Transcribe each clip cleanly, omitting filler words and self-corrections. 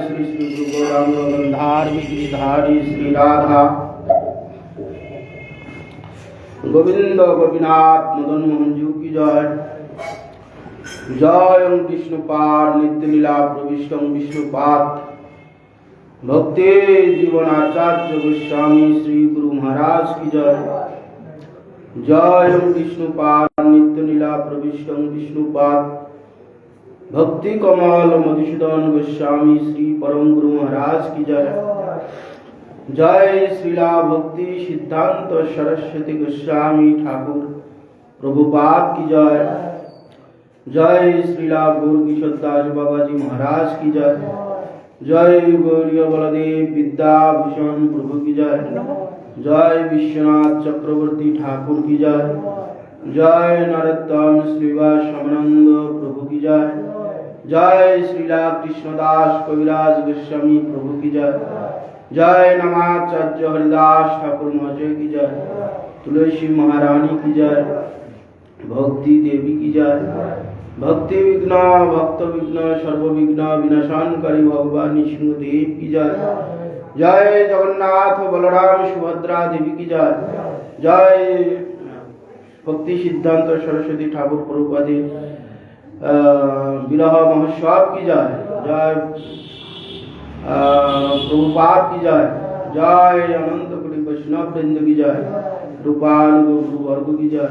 श्री श्री गुरु गौरांग गंधारी गिरिधारी श्री राधा गोविंद गोपीनाथ मदन मोहन जी की जय। जय विष्णुपाद नित्य लीला प्रविष्टम विष्णुपाद भक्ति जीवनाचार्य गोस्वामी श्री गुरु महाराज की जय। जय विष्णुपाद नित्य लीला प्रविष्टम विष्णुपाद भक्ति कमल मधुसूदन गोस्वामी श्री परम गुरु महाराज की जय। जय श्रीला भक्ति सिद्धांत सरस्वती गोस्वामी ठाकुर प्रभुपाद की जय। जय श्रीला गौर किशोर दास बाबा जी महाराज की जय। जय गौरी बलदेव विद्याभूषण प्रभु की जय। जय विश्वनाथ चक्रवर्ती ठाकुर की जय। जय नरोत्तम श्रीवास स्वानंद प्रभु की जय। जय श्रीला कृष्णदास कविराज गोस्वामी प्रभु की जय। जय नमाचार्य हरिदास ठाकुर महाशय की जय। तुलसी महारानी की जय। भक्ति देवी की जय। भक्ति विघ्न भक्त विघ्न सर्व विघ्न विनाशानकारी भगवान सिंहदेव की जय। जय जगन्नाथ बलराम सुभद्रा देवी की जय। जय भक्ति सिद्धांत सरस्वती ठाकुर प्रभुपादी विरह महोत्सव की जय। जय प्रभुपाद की जय। जय अनंत कोटि वैष्णव वृंद की जय। रूपान गुरु वर्ग की जय।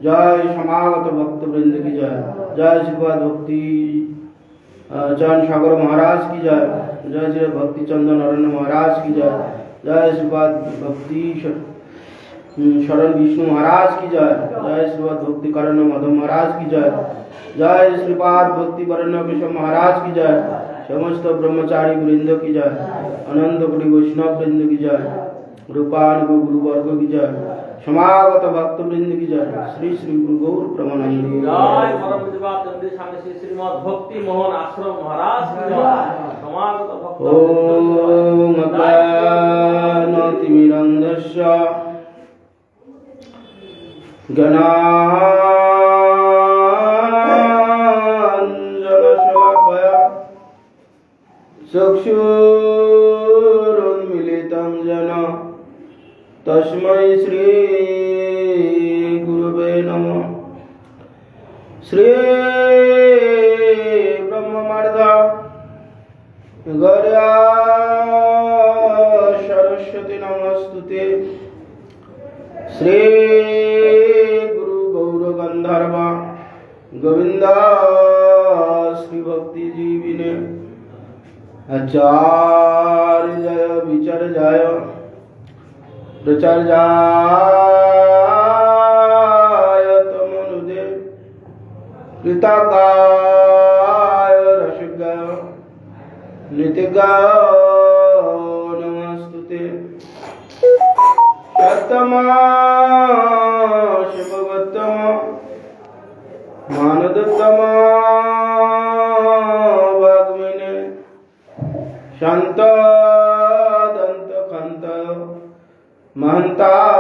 जय समागत भक्त वृंद की जय। जय श्रीपाद भक्ति चरण सागर महाराज की जय। जय श्री भक्ति चंदन अरण्य महाराज की जय। जय श्रीपाद भक्ति शरण विष्णु महाराज की जय। जय श्रीपाद भक्ति करण माधव महाराज की जय। जय श्रीपाद भक्ति वरण्य केशव महाराज की जय। समस्त ब्रह्मचारी वृंद की जय। अनंत कोटि वैष्णव वृंद की जय। रूपान गुरु वर्ग की जय। समागत भक्त वृंद की जय। श्री श्री गुरु गौर प्रमानंदी। जय परम विद्वान नंदी स्वामी श्री श्रीमद् भक्ति मोहन आश्रम महाराज की जय। समागत भक्त ओम अज्ञानतिमिरन्धस्य ज्ञानाञ्जनशलाकया चक्षुरुन्मीलितं येन तस्मै श्री गुरुवे नमः। श्री ब्रह्ममर्ध गौर्या सरस्वती नमस्तुते। श्री गुरु गौर गंधर्व गोविंद श्री भक्ति जीविने आचार्य जय विचर्याय प्रचर्याय तमनुदे कृतकाय रसगाय नितिगाय नमस्तुते। सत्तमा शिवगतम मानदत्तम वाग्मिने शांत दंत खंत महंताय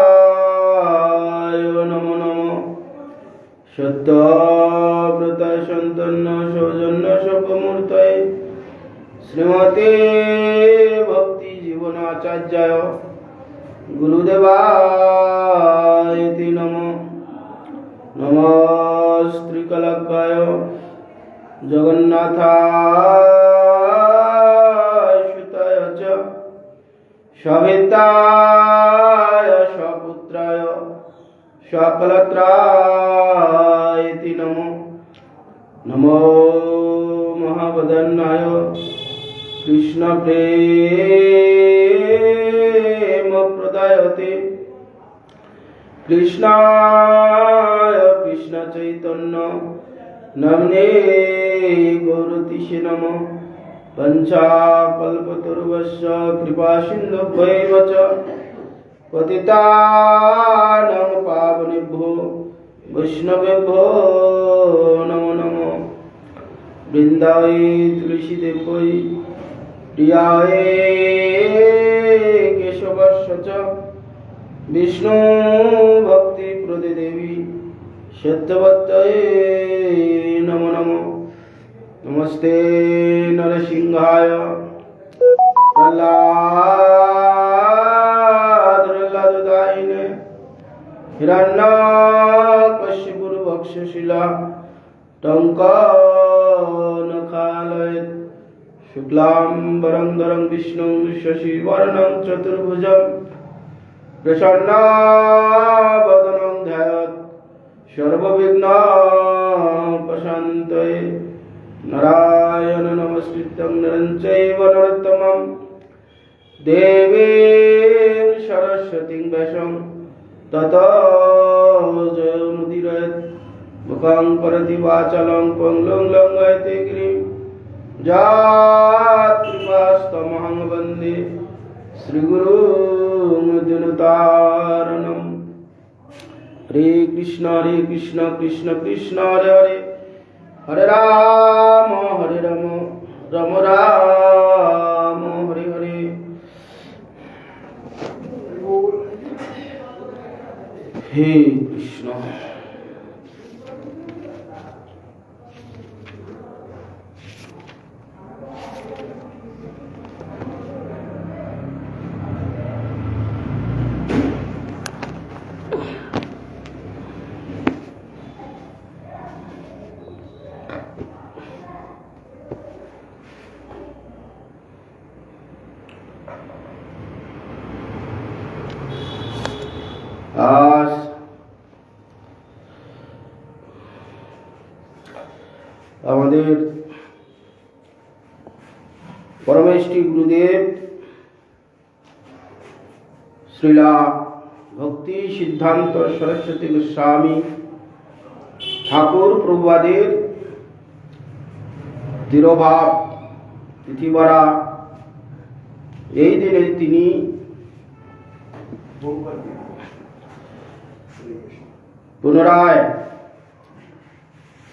नमो नमो। सत्यव्रत संतन्न सौजन्य शपमूर्तये श्रीमते भक्ति जीवनाचार्याय गुरुदेवाय नमो। नमस्त्रिकलकाय जगन्नाथाय सुताय च सविताय सपुत्राय सकलत्राय नमो। नमो महावदन्नाय कृष्ण प्रेम प्रदायते कृष्णाय कृष्ण चैतन्य नमने गौरतिषे नमः। पंचाकल्पतरुवस्य कृपा सिन्धुभ्यैव च पतितानां पावनेभ्यो वैष्णवेभ्यो नमो नमः। বৃন্দায় তুলসী দেবৈ প্রিয়ায় কেশবস্য চ বিষ্ণু ভক্তি প্রদে দেবী সত্যবত্যয়ে নমো নমো। নমস্তে নরসিংহায় প্রহ্লাদায়িনে হিরণ্যকশিপুর্বক্ষশিলা টঙ্কনখালয়ে শুক্লাম্বরধরং বিষ্ণুং শশিবর্ণং চতুর্ভুজং প্রসন্নবদनं ধ্যায়ेत् সর্ববিঘ্নোপশান্তये। নারায়ণ নমস্কৃত্যং নরং চৈব নরোত্তমং দেবীং সরস্বতীং ব্যাসং ততো জয়মুদীরয়েৎ। মুখং করোতি বাচালং পঙ্গুং লঙ্ঘয়তে গিরিং যৎকৃপাস্তমহং বন্দে শ্রীগুরুং দিনতারিণং। হরে কৃষ্ণ কৃষ্ণ কৃষ্ণ হরে হরে, হরে রাম রাম রাম হরে হরে। হে কৃষ্ণ। আজ আমাদের পরমেষ্ঠী গুরুদেব শ্রীলা ভক্তি সিদ্ধান্ত সরস্বতী গোস্বামী ঠাকুর প্রভুপাদের তিরোভাব তিথিবারা এই দিনে তিনি পুনরায়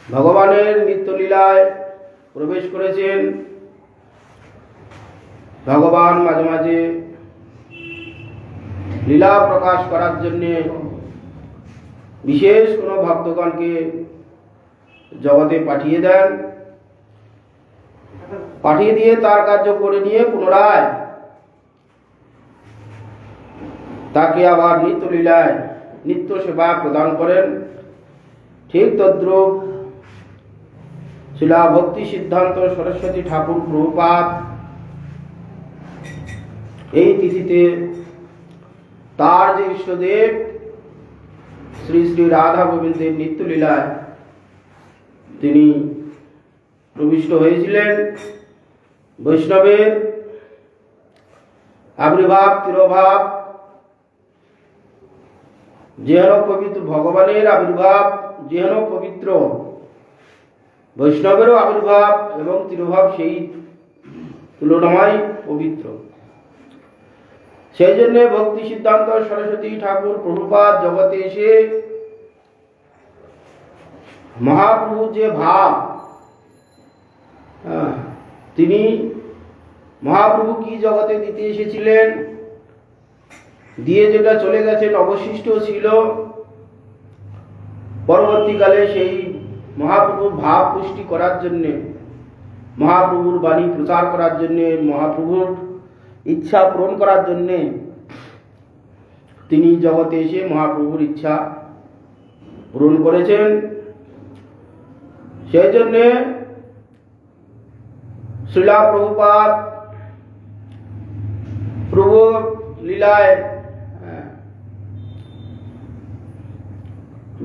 ভগবানের নিত্যলীলায় প্রবেশ করেছেন। ভগবান মাঝে মাঝে লীলা প্রকাশ করার জন্য বিশেষ কোনো ভক্তগণকে জগতে পাঠিয়ে দেন, পাঠিয়ে দিয়ে তার কার্য করে নিয়ে পুনরায় তাকে আবার নিত্যলীলায় নিত্য সেবা প্রদান করেন। ঠিক তদ্রূপ শিলা ভক্তি সিদ্ধান্ত সরস্বতী ঠাকুর প্রভুপাদ এই তিথিতে তার যে ইষ্টদেব শ্রী শ্রী রাধা গোবিন্দের নিত্যলীলায় তিনি প্রবিষ্ট হয়েছিলেন। বৈষ্ণবের আবির্ভাব তিরোভাব যেন পবিত্র, ভগবানের আবির্ভাব যেন পবিত্র, বৈষ্ণবেরও আবির্ভাব এবং তিরোভাব সেই তুলনায় পবিত্র। সেই জন্য ভক্তি সিদ্ধান্ত সরস্বতী ঠাকুর প্রভুপাদ জগতে এসে মহাপ্রভুর যে ভাব, তিনি মহাপ্রভু কি জগতে দিতে এসেছিলেন, দিয়ে যেটা চলে গেছেন অবশিষ্ট ছিল, পরবর্তীকালে সেই মহাপ্রভুর ভাব পুষ্টি করার জন্যে, মহাপ্রভুর বাণী প্রচার করার জন্যে, মহাপ্রভুর ইচ্ছা পূরণ করার জন্যে তিনি জগতে এসে মহাপ্রভুর ইচ্ছা পূরণ করেছেন। সেই জন্যে শ্রীলা প্রভুপাদ প্রভু লীলায়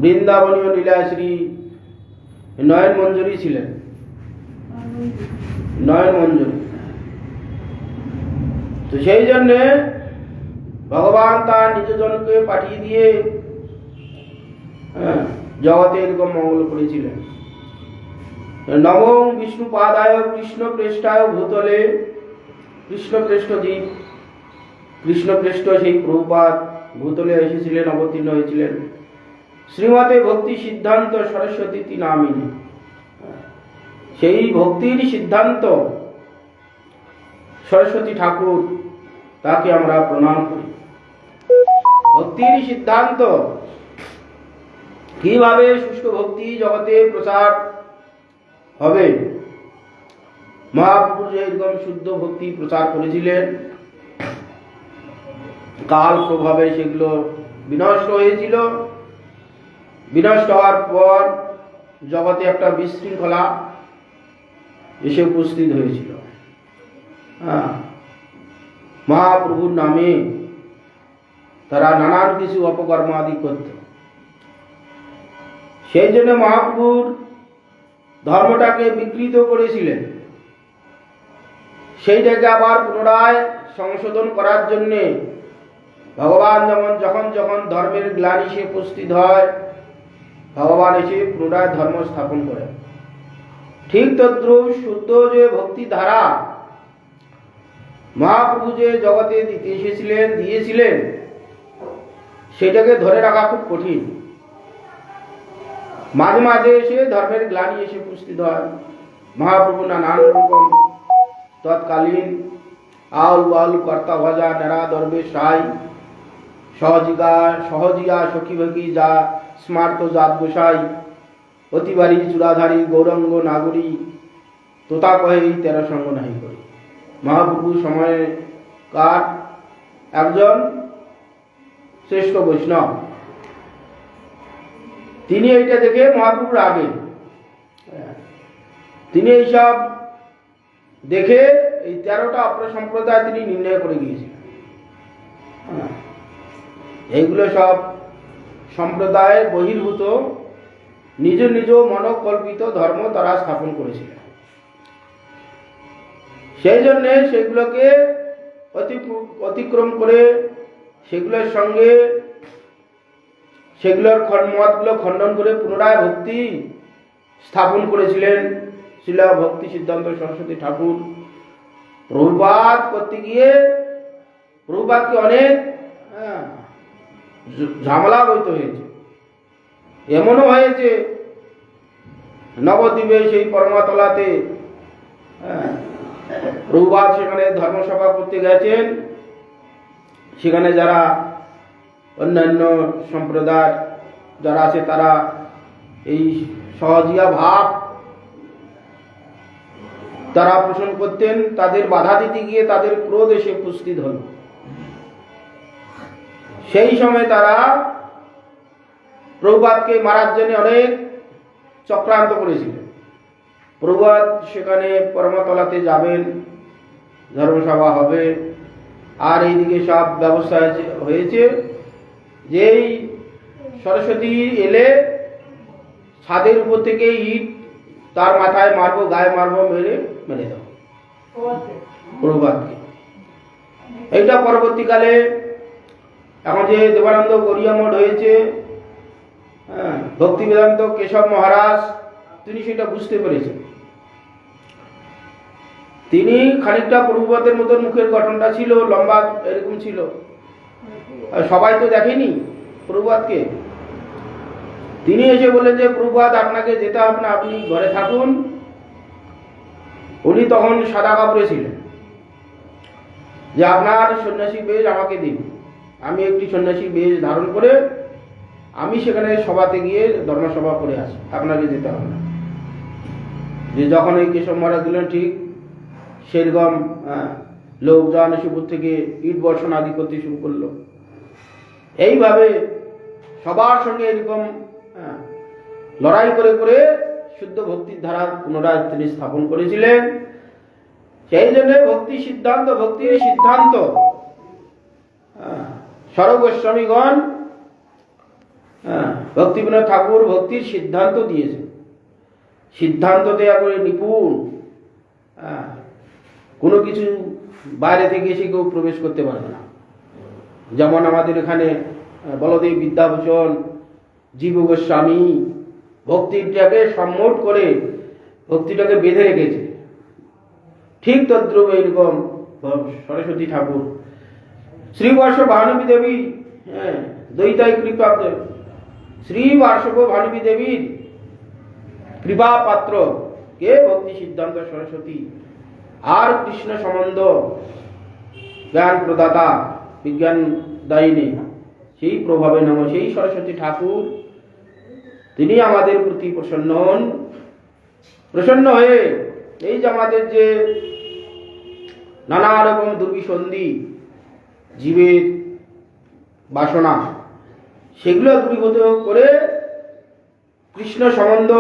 বৃন্দাবনীয় লীলায় শ্রী নয়ন মঞ্জুরি ছিলেন, নয়ন মঞ্জুরি। তো সেই জন্যে ভগবান তার নিজজনকে পাঠিয়ে দিয়ে জগতে এরকম মঙ্গল করেছিলেন। নবম বিষ্ণু পাদায় কৃষ্ণ প্রেষ্ঠায় ভূতলে, কৃষ্ণপ্রেষ্ঠ দ্বীপ, কৃষ্ণপ্রেষ্ঠ সেই প্রভুপাদ ভূতলে এসেছিলেন, অবতীর্ণ হয়েছিলেন শ্রীমতে ভক্তি সিদ্ধান্ত সরস্বতী নামিনী। সেই ভক্তির সিদ্ধান্ত সরস্বতী ঠাকুর, তাকে আমরা প্রণাম করি। ভক্তির সিদ্ধান্ত কিভাবে শুষ্ক ভক্তি জগতে প্রচার হবে, মহাপ্রভু যে এরকম শুদ্ধ ভক্তি প্রচার করেছিলেন, কাল প্রভাবে সেগুলো বিনষ্ট হয়েছিল। বিনষ্ট হওয়ার পর জগতে একটা বিশৃঙ্খলা এসে উপস্থিত হয়েছিল। মহাপ্রভুর নামে তারা নানান কিছু অপকর্ম আদি করত। সেই জন্য মহাপ্রভুর ধর্মটাকে বিকৃত করেছিলেন। সেইটাকে আবার পুনরায় সংশোধন করার জন্যে ভগবান যখন যখন ধর্মের গ্লানি এসে উপস্থিত হয়, ভগবান এসে পুনরায় ধর্ম স্থাপন করেন। ঠিক তদ্রূপ শুদ্ধ যে ভক্তি ধারা মহাপ্রভু যে জগতে দিতে এসেছিলেন, দিয়েছিলেন, সেটাকে ধরে রাখা খুব কঠিন। মাঝে মাঝে এসে ধর্মের গ্লানি এসে উপস্থিত হয়। মহাপ্রভু নানান রকম তৎকালীন আউল বাউল কর্তা ভজা নেড়া দরবেশ রাই সহজিয়া সখী ভকি যা স্মার্ত জাত গোসাই অতিবারী চূড়াধারী গৌরঙ্গ নাগরী তোতা কহে এই তেরো সঙ্গ নাহি করি। মহাপ্রভু সময়কার একজন শ্রেষ্ঠ বৈষ্ণব। তিনি এইটা দেখে মহাপ্রভুর আগে তিনি এইসব দেখে এই 13টা অপসম্প্রদায় তিনি নির্ণয় করে গিয়েছিলেন। এইগুলো সব সম্প্রদায়ের বহির্ভূত নিজ নিজ মনোকল্পিত ধর্ম তারা স্থাপন করেছিলেন। সেই জন্যে সেগুলোকে অতিক্রম করে সেগুলোর সঙ্গে সেগুলোর মতগুলো খণ্ডন করে পুনরায় ভক্তি স্থাপন করেছিলেন শিলা ভক্তি সিদ্ধান্ত সরস্বতী ঠাকুর। প্রভুপাত করতে গিয়ে প্রভুপাতকে অনেক ঝামেলা বইতে হয়েছে। এমনও হয়েছে নবদ্বীপে সেই পরমাতলাতে প্রভুপাত সেখানে ধর্মসভা করতে গেছেন। সেখানে যারা অন্যান্য সম্প্রদায় যারা আছে তারা এই সহজিয়া ভাব তারা পোষণ করতেন। তাদের বাধা দিতে গিয়ে তাদের ক্রোধ এসে উপস্থিত হল। সেই সময় তারা প্রভুপাতকে মারার জন্য অনেক চক্রান্ত করেছিলেন। প্রভুপাত সেখানে পরমতলাতে যাবেন, ধর্মসভা হবে, আর এইদিকে সব ব্যবস্থা হয়েছে যে এই সরস্বতী এলে ছাদের উপর থেকে ইট তার মাথায় মারবো, গায়ে মারবো, মেরে দাও প্রভুপাতকে। এইটা পরবর্তীকালে এখন যে দেবানন্দ গৌড়ীয় মঠ হয়েছে, ভক্তি বেদান্ত কেশব মহারাজ, তিনি সেটা বুঝতে পেরেছেন। তিনি খানিকটা প্রভুপাতের মতন মুখের গঠনটা ছিল, লম্বা এরকম ছিল। সবাই তো দেখেনি প্রভুপাতকে। তিনি এসে বললেন যে প্রভুপাত আপনাকে যেতে হবে না, আপনি ঘরে থাকুন। উনি তখন সাদা কাপড়ে ছিলেন, যে আপনার সন্ন্যাসী বেশ আমাকে দিন, আমি একটি সন্ন্যাসী বেশ ধারণ করে আমি সেখানে সভাতে গিয়ে ধর্মসভা করে আসি, আপনাকে যেতে হবে না। যে যখন এই কেশব মহারাজ দিলেন, ঠিক সেরকম লোকজন শিবপুর থেকে ইট বর্ষণ আদি করতে শুরু করলো। এইভাবে সবার সঙ্গে এরকম লড়াই করে করে শুদ্ধ ভক্তির ধারা পুনরায় তিনি স্থাপন করেছিলেন। সেই জন্য ভক্তির সিদ্ধান্ত সর্বগোস্বামীগণ ভক্তিবিনোদ ঠাকুর ভক্তির সিদ্ধান্ত দিয়েছে। সিদ্ধান্ত দেওয়া করে নিপুণ, কোনো কিছু বাইরে থেকে এসে কেউ প্রবেশ করতে পারবে না। যেমন আমাদের এখানে বলদেব বিদ্যাভূষণ, জীব গোস্বামী ভক্তিটাকে সম্মোট করে ভক্তিটাকে বেঁধে রেখেছে। ঠিক তদ্রুপ এইরকম সরস্বতী ঠাকুর, শ্রীবর্ষ ভানুবী দেবী, দ্বৈতাই কৃপা, শ্রী বার্ষব ভানুবী দেবীর কৃপা পাত্র কে? ভক্তি সিদ্ধান্ত সরস্বতী। আর কৃষ্ণ সম্বন্ধ জ্ঞান প্রদাতা, বিজ্ঞান দায়িনী, সেই প্রভাবে নম, সেই সরস্বতী ঠাকুর তিনি আমাদের প্রতি প্রসন্ন হন। প্রসন্ন হয়ে এই যে আমাদের যে নানা রকম দুর্বিসন্ধি, জীবের বাসনা, সেগুলো দূরীভূত করে কৃষ্ণ সম্বন্ধ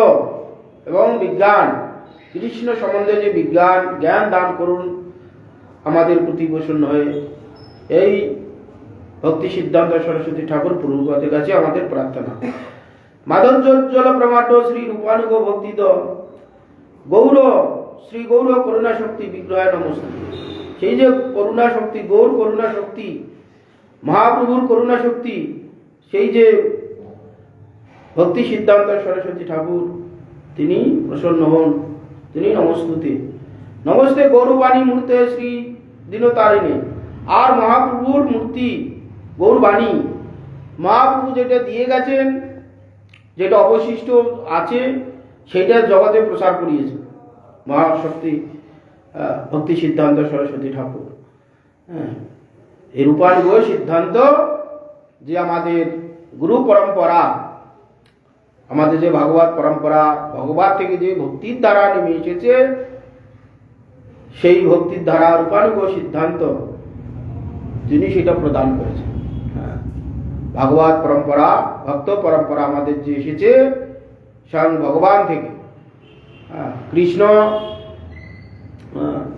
এবং বিজ্ঞান, কৃষ্ণ সম্বন্ধে যে বিজ্ঞান জ্ঞান দান করুন আমাদের প্রতি প্রসন্ন হয়ে। এই ভক্তি সিদ্ধান্ত সরস্বতী ঠাকুর প্রভুপাদের কাছে আমাদের প্রার্থনা। মাধবজ্জ্বল প্রমাট শ্রী রূপানুগ ভক্তিদ গৌর শ্রী গৌর করুণা শক্তি বিগ্রহায় নমস্তে। সেই যে করুণা শক্তি, গৌর করুণা শক্তি, মহাপ্রভুর করুণা শক্তি, সেই যে ভক্তি সিদ্ধান্ত সরস্বতী ঠাকুর তিনি প্রসন্ন হন, তিনি নমস্তুতে। নমস্তে গৌরবাণী মূর্তে শ্রী দীনতারিণী। আর মহাপ্রভুর মূর্তি গৌরবাণী, মহাপ্রভু যেটা দিয়ে গেছেন, যেটা অবশিষ্ট আছে, সেইটা জগতে প্রচার করিয়েছে মহাশক্তি ভক্তি সিদ্ধান্ত সরস্বতী ঠাকুর। এই রূপানুগ সিদ্ধান্ত যে আমাদের গুরু পরম্পরা, আমাদের যে ভাগবত পরম্পরা, ভগবান থেকে যে ভক্তির দ্বারা নেমে এসেছে, সেই ভক্তির ধারা রূপানুগ সিদ্ধান্ত তিনি সেটা প্রদান করেছেন। ভাগবত পরম্পরা, ভক্ত পরম্পরা আমাদের যে এসেছে স্বয়ং ভগবান থেকে, কৃষ্ণ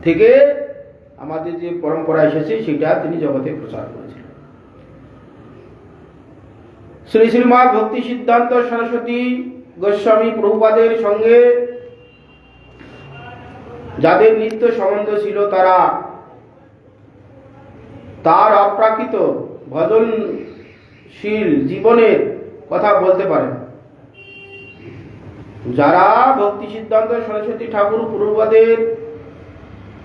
থেকে আমাদের যে পরম্পরা এসেছে সেটা তিনি জগতে প্রচার করেছেন। শ্রী শ্রীমৎ ভক্তি সিদ্ধান্ত সরস্বতী গোস্বামী প্রভুপাদের সঙ্গে যাদের নিত্য সম্বন্ধ ছিল, তারা তার অপ্রাকৃত ভজনশীল জীবনের কথা বলতে পারেন। যারা ভক্তি সিদ্ধান্ত সরস্বতী ঠাকুর প্রভুপাদের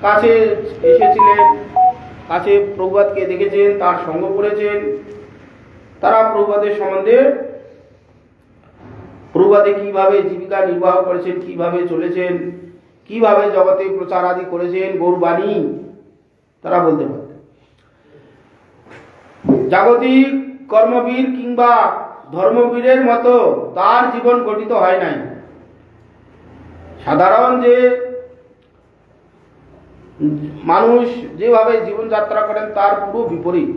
কাছে এসেছিলেন, কাছে প্রভুপাদকে দেখেছেন, তার সঙ্গ করেছেন, তারা প্রভুপাদের সম্বন্ধে, প্রভুপাদে কিভাবে জীবিকা নির্বাহ করেছেন, কিভাবে চলেছেন, কিভাবে জগতে প্রচার আদি করেছেন, গৌরবাণী তারা বলতে পারতেন। জাগতিক কর্মবীর কিংবা ধর্মবীরের মতো তার জীবন গঠিত হয় নাই। সাধারণ যে মানুষ যেভাবে জীবনযাত্রা করেন তার পুরো বিপরীত।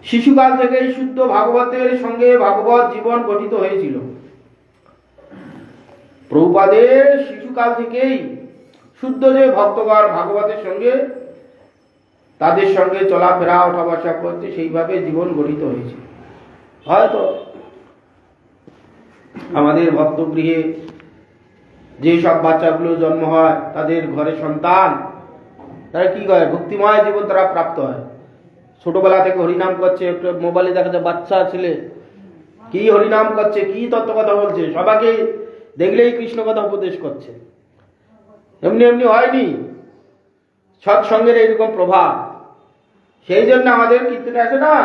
শিশুকাল থেকেই শুদ্ধ ভাগবতের সঙ্গে ভাগবত জীবন গঠিত হয়েছিল। প্রভুপাদের শিশুকাল থেকেই শুদ্ধ যে ভক্তগণ ভাগবতের সঙ্গে, তাদের সঙ্গে চলাফেরা ওঠা বসা করতে, সেইভাবে জীবন গঠিত হয়েছে। হয়তো আমাদের ভক্তগৃহে যে সব বাচ্চাগুলো জন্ম হয়, তাদের ঘরে সন্তান, তারা কি করে? ভক্তিময় জীবন তারা প্রাপ্ত হয়। ছোটবেলা থেকে হরিনাম করছে, মোবাইলে দেখা যায় বাচ্চা ছেলে কি হরিনাম করছে, কি তত্ত্ব কথা বলছে, সবাইকে দেখলেই কৃষ্ণ কথা উপদেশ করছে। এমনি এমনি হয়নি সৎসঙ্গের এইরকম প্রভাব। সেই জন্য আমাদের কীর্তনে আছে না,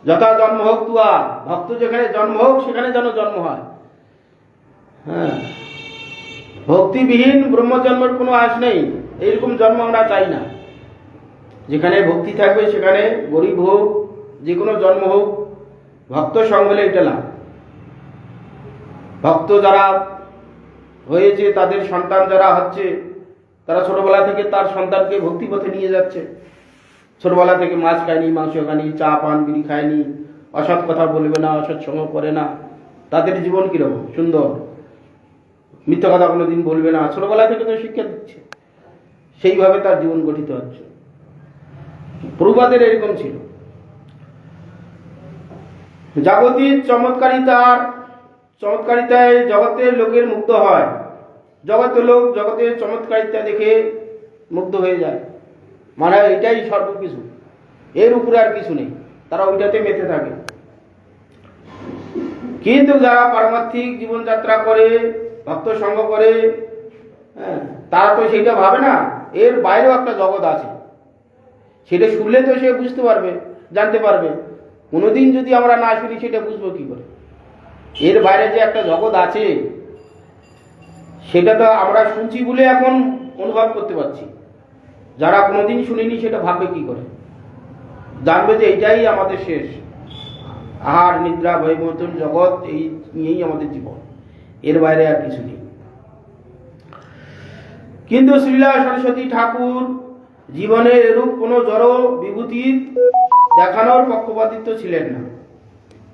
যথা জন্ম হোক তুয়া, ভক্ত যেখানে জন্ম হোক সেখানে যেন জন্ম হয়। ভক্তিবিহীন ব্রহ্মজন্মের কোনো আশ নেই, এইরকম জন্ম আমরা চাই না। যেখানে ভক্তি থাকবে সেখানে গরিব হোক, যে কোনো জন্ম হোক, ভক্ত সঙ্গ হলে এটা লাভ। ভক্ত যারা হয়েছে, তাদের সন্তান যারা হচ্ছে, তারা ছোটবেলা থেকে তার সন্তানকে ভক্তি পথে নিয়ে যাচ্ছে। ছোটবেলা থেকে মাছ খায়নি, মাংস খায়নি, চা পান বিড়ি খায়নি, অসৎ কথা বলবে না, অসৎ সঙ্গ করে না, তাদের জীবন কিরকম সুন্দর। মিথ্যা কথা কোনোদিন বলবে না, ছোটবেলা থেকে তো শিক্ষা দিচ্ছে, সেইভাবে তার জীবন গঠিত হচ্ছে। প্রভুপাদের এরকম ছিল। জাগতিক চমৎকারিতায় জগতের লোকের মুগ্ধ হয়। জগতের লোক জগতের চমৎকারিতা দেখে মুগ্ধ হয়ে যায়, মানে এটাই সর্বকিছু, এর উপরে আর কিছু নেই, তারা ওইটাতে মেতে থাকে। কিন্তু যারা পারমার্থিক জীবনযাত্রা করে, ভক্ত সঙ্গ করে, তারা তো সেটা ভাবে না এর বাইরেও একটা জগৎ আছে। সেটা শুনলে তো সে বুঝতে পারবে, জানতে পারবে। কোনোদিন যদি আমরা না শুনি সেটা বুঝবো কি করে? এর বাইরে যে একটা জগৎ আছে সেটা তো আমরা শুনছি বলে এখন অনুভব করতে পারছি। যারা কোনোদিন শুনিনি সেটা ভাববে কি করে? জানবে যে এটাই আমাদের শেষ, আহার নিদ্রা বৈমতন জগৎ, এই নিয়েই আমাদের জীবন, এর বাইরে আর কিছু নেই। কিন্তু শ্রীলা সরস্বতী ঠাকুর জীবনের এরূপ কোনো জড় বিভূতি দেখানোর পক্ষপাতিত্ব ছিলেন না।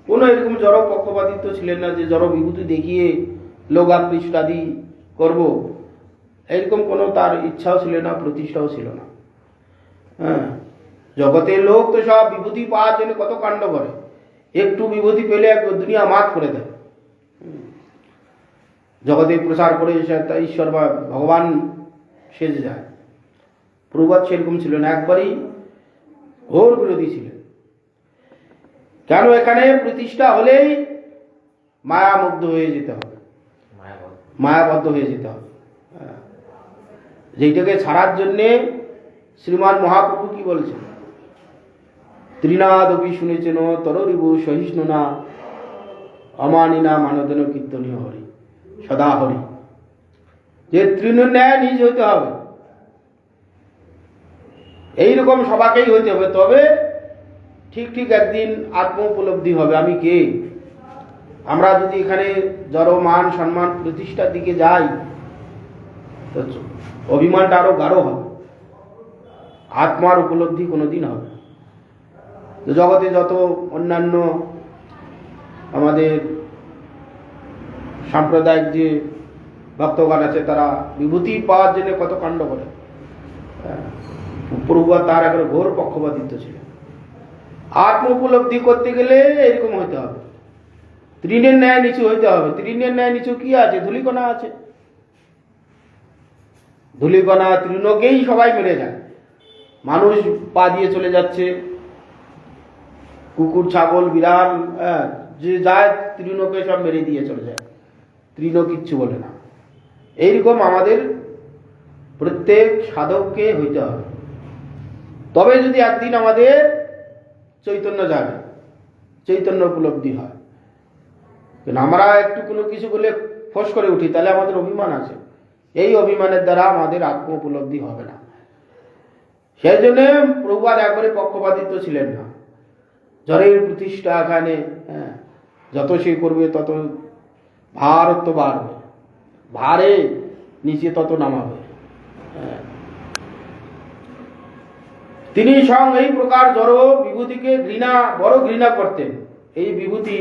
কোনো এরকম জড় পক্ষপাতিত্ব ছিলেন না যে জড় বিভূতি দেখিয়ে লোক আকৃষ্টাদি করব, এরকম কোনো তার ইচ্ছাও ছিল না, প্রতিষ্ঠাও ছিল না। হ্যাঁ, জগতের লোক তো সব বিভূতি পাওয়ার জন্য কত কাণ্ড করে, একটু বিভূতি পেলে দুনিয়া মাত করে দেয়, জগতে প্রচার করে ঈশ্বর বা ভগবান সেজে যায়। প্রভুপাদ সেরকম ছিল না, একবারই ঘোর বিরোধী ছিলেন। কেন? এখানে প্রতিষ্ঠা হলেই মায়ামুগ্ধ হয়ে যেতে হবে, মায়াবদ্ধ হয়ে যেতে হবে। যেটাকে ছাড়ার জন্যে শ্রীমান মহাপ্রভু কি বলছেন? ত্রিনাদপি শুনেছেন তররিবু সহিষ্ণু না অমানিনা মানদন কীর্তনীয় হরি সদা হরি। যে তৃণ ন্যায় নিজ হইতে হবে, এইরকম সবাকেই হইতে হবে, তবে ঠিক ঠিক একদিন আত্ম উপলব্ধি হবে আমি কে। আমরা যদি এখানে জড় মান সম্মান প্রতিষ্ঠার দিকে যাই তো অভিমানটা আরো গাঢ় হবে, আত্মার উপলব্ধি কোনোদিন হবে। তো জগতে যত অন্যান্য আমাদের সাম্প্রদায়িক যে ভক্তগণ আছে তারা বিভূতি পাওয়ার জন্য কত কাণ্ড করে। প্রভুপাদ তার একটা ঘোর পক্ষপাতিত্ব ছিল। আত্ম উপলব্ধি করতে গেলে এরকম হইতে হবে, তৃণের ন্যায় নিচু হইতে হবে। তৃণের ন্যায় নিচু কি আছে? ধূলিকণা আছে। ধূলিকণা তৃণকেই সবাই মেরে যায়। মানুষ পা দিয়ে চলে যাচ্ছে, কুকুর ছাগল বিড়াল যে যায় তৃণকে সব মেরে দিয়ে চলে যায়, তৃণ কিচ্ছু বলে না। এইরকম আমাদের প্রত্যেক সাধককে হইতে হবে, তবে যদি একদিন আমাদের চৈতন্য যাবে, চৈতন্য উপলব্ধি হয়। কিন্তু আমরা একটু কোনো কিছু বলে ফোঁস করে উঠি, তাহলে আমাদের অভিমান আছে, এই অভিমানের দ্বারা আমাদের আত্ম উপলব্ধি হবে না। সেই জন্য প্রভুপাদ একবারে পক্ষপাতিত্ব ছিলেন না। জড়ের প্রতিষ্ঠা এখানে যত সে করবে তত ভারত্ব বাড়বে, ভারে নিচে তত নামাবে। তিনি স্বয়ং এই প্রকার জড় বিভূতিকে বড় ঘৃণা করতেন। এই বিভূতি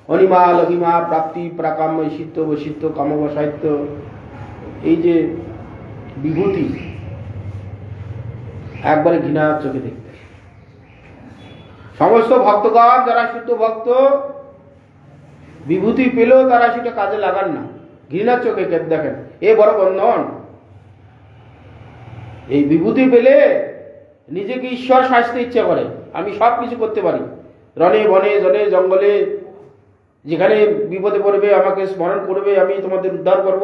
অনিমা লঘিমা প্রাপ্তি প্রাকাম্য ঈশিত্ব বৈশিত্য কামবসাহিত্য, এই যে বিভূতি একবারে ঘৃণার চোখে দেখতেন। সমস্ত ভক্তগণ যারা শুদ্ধ ভক্ত বিভূতি পেলেও তারা সেটা কাজে লাগান না, ঘৃণার চোখে দেখেন, এ বড় বন্ধন। এই বিভূতি পেলে নিজেকে ঈশ্বর সাজতে ইচ্ছা করে, আমি সব কিছু করতে পারি, রণে বনে জনে জঙ্গলে যেখানে বিপদে পড়বে আমাকে স্মরণ করবে, আমি তোমাদের উদ্ধার করব,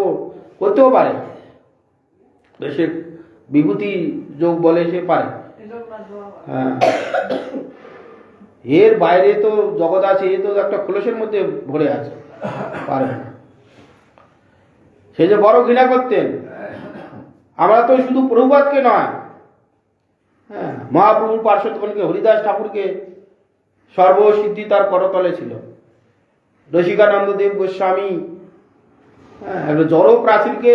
করতেও পারে। সে বিভূতি যোগ বলে সে পারে। হ্যাঁ, এর বাইরে তো জগৎ আছে, এ তো একটা খোলসের মধ্যে ভরে আছে, পারে না। সে যে বড় ঘৃণা করতেন। আমরা তো শুধু প্রভুপাদকে নয়, হ্যাঁ, মহাপ্রভুর পার্শ্বদগণকে, হরিদাস ঠাকুরকে সর্বসিদ্ধি তার করতলে ছিল। রসিকানন্দ দেব গোস্বামী একটা জড় প্রাচীরকে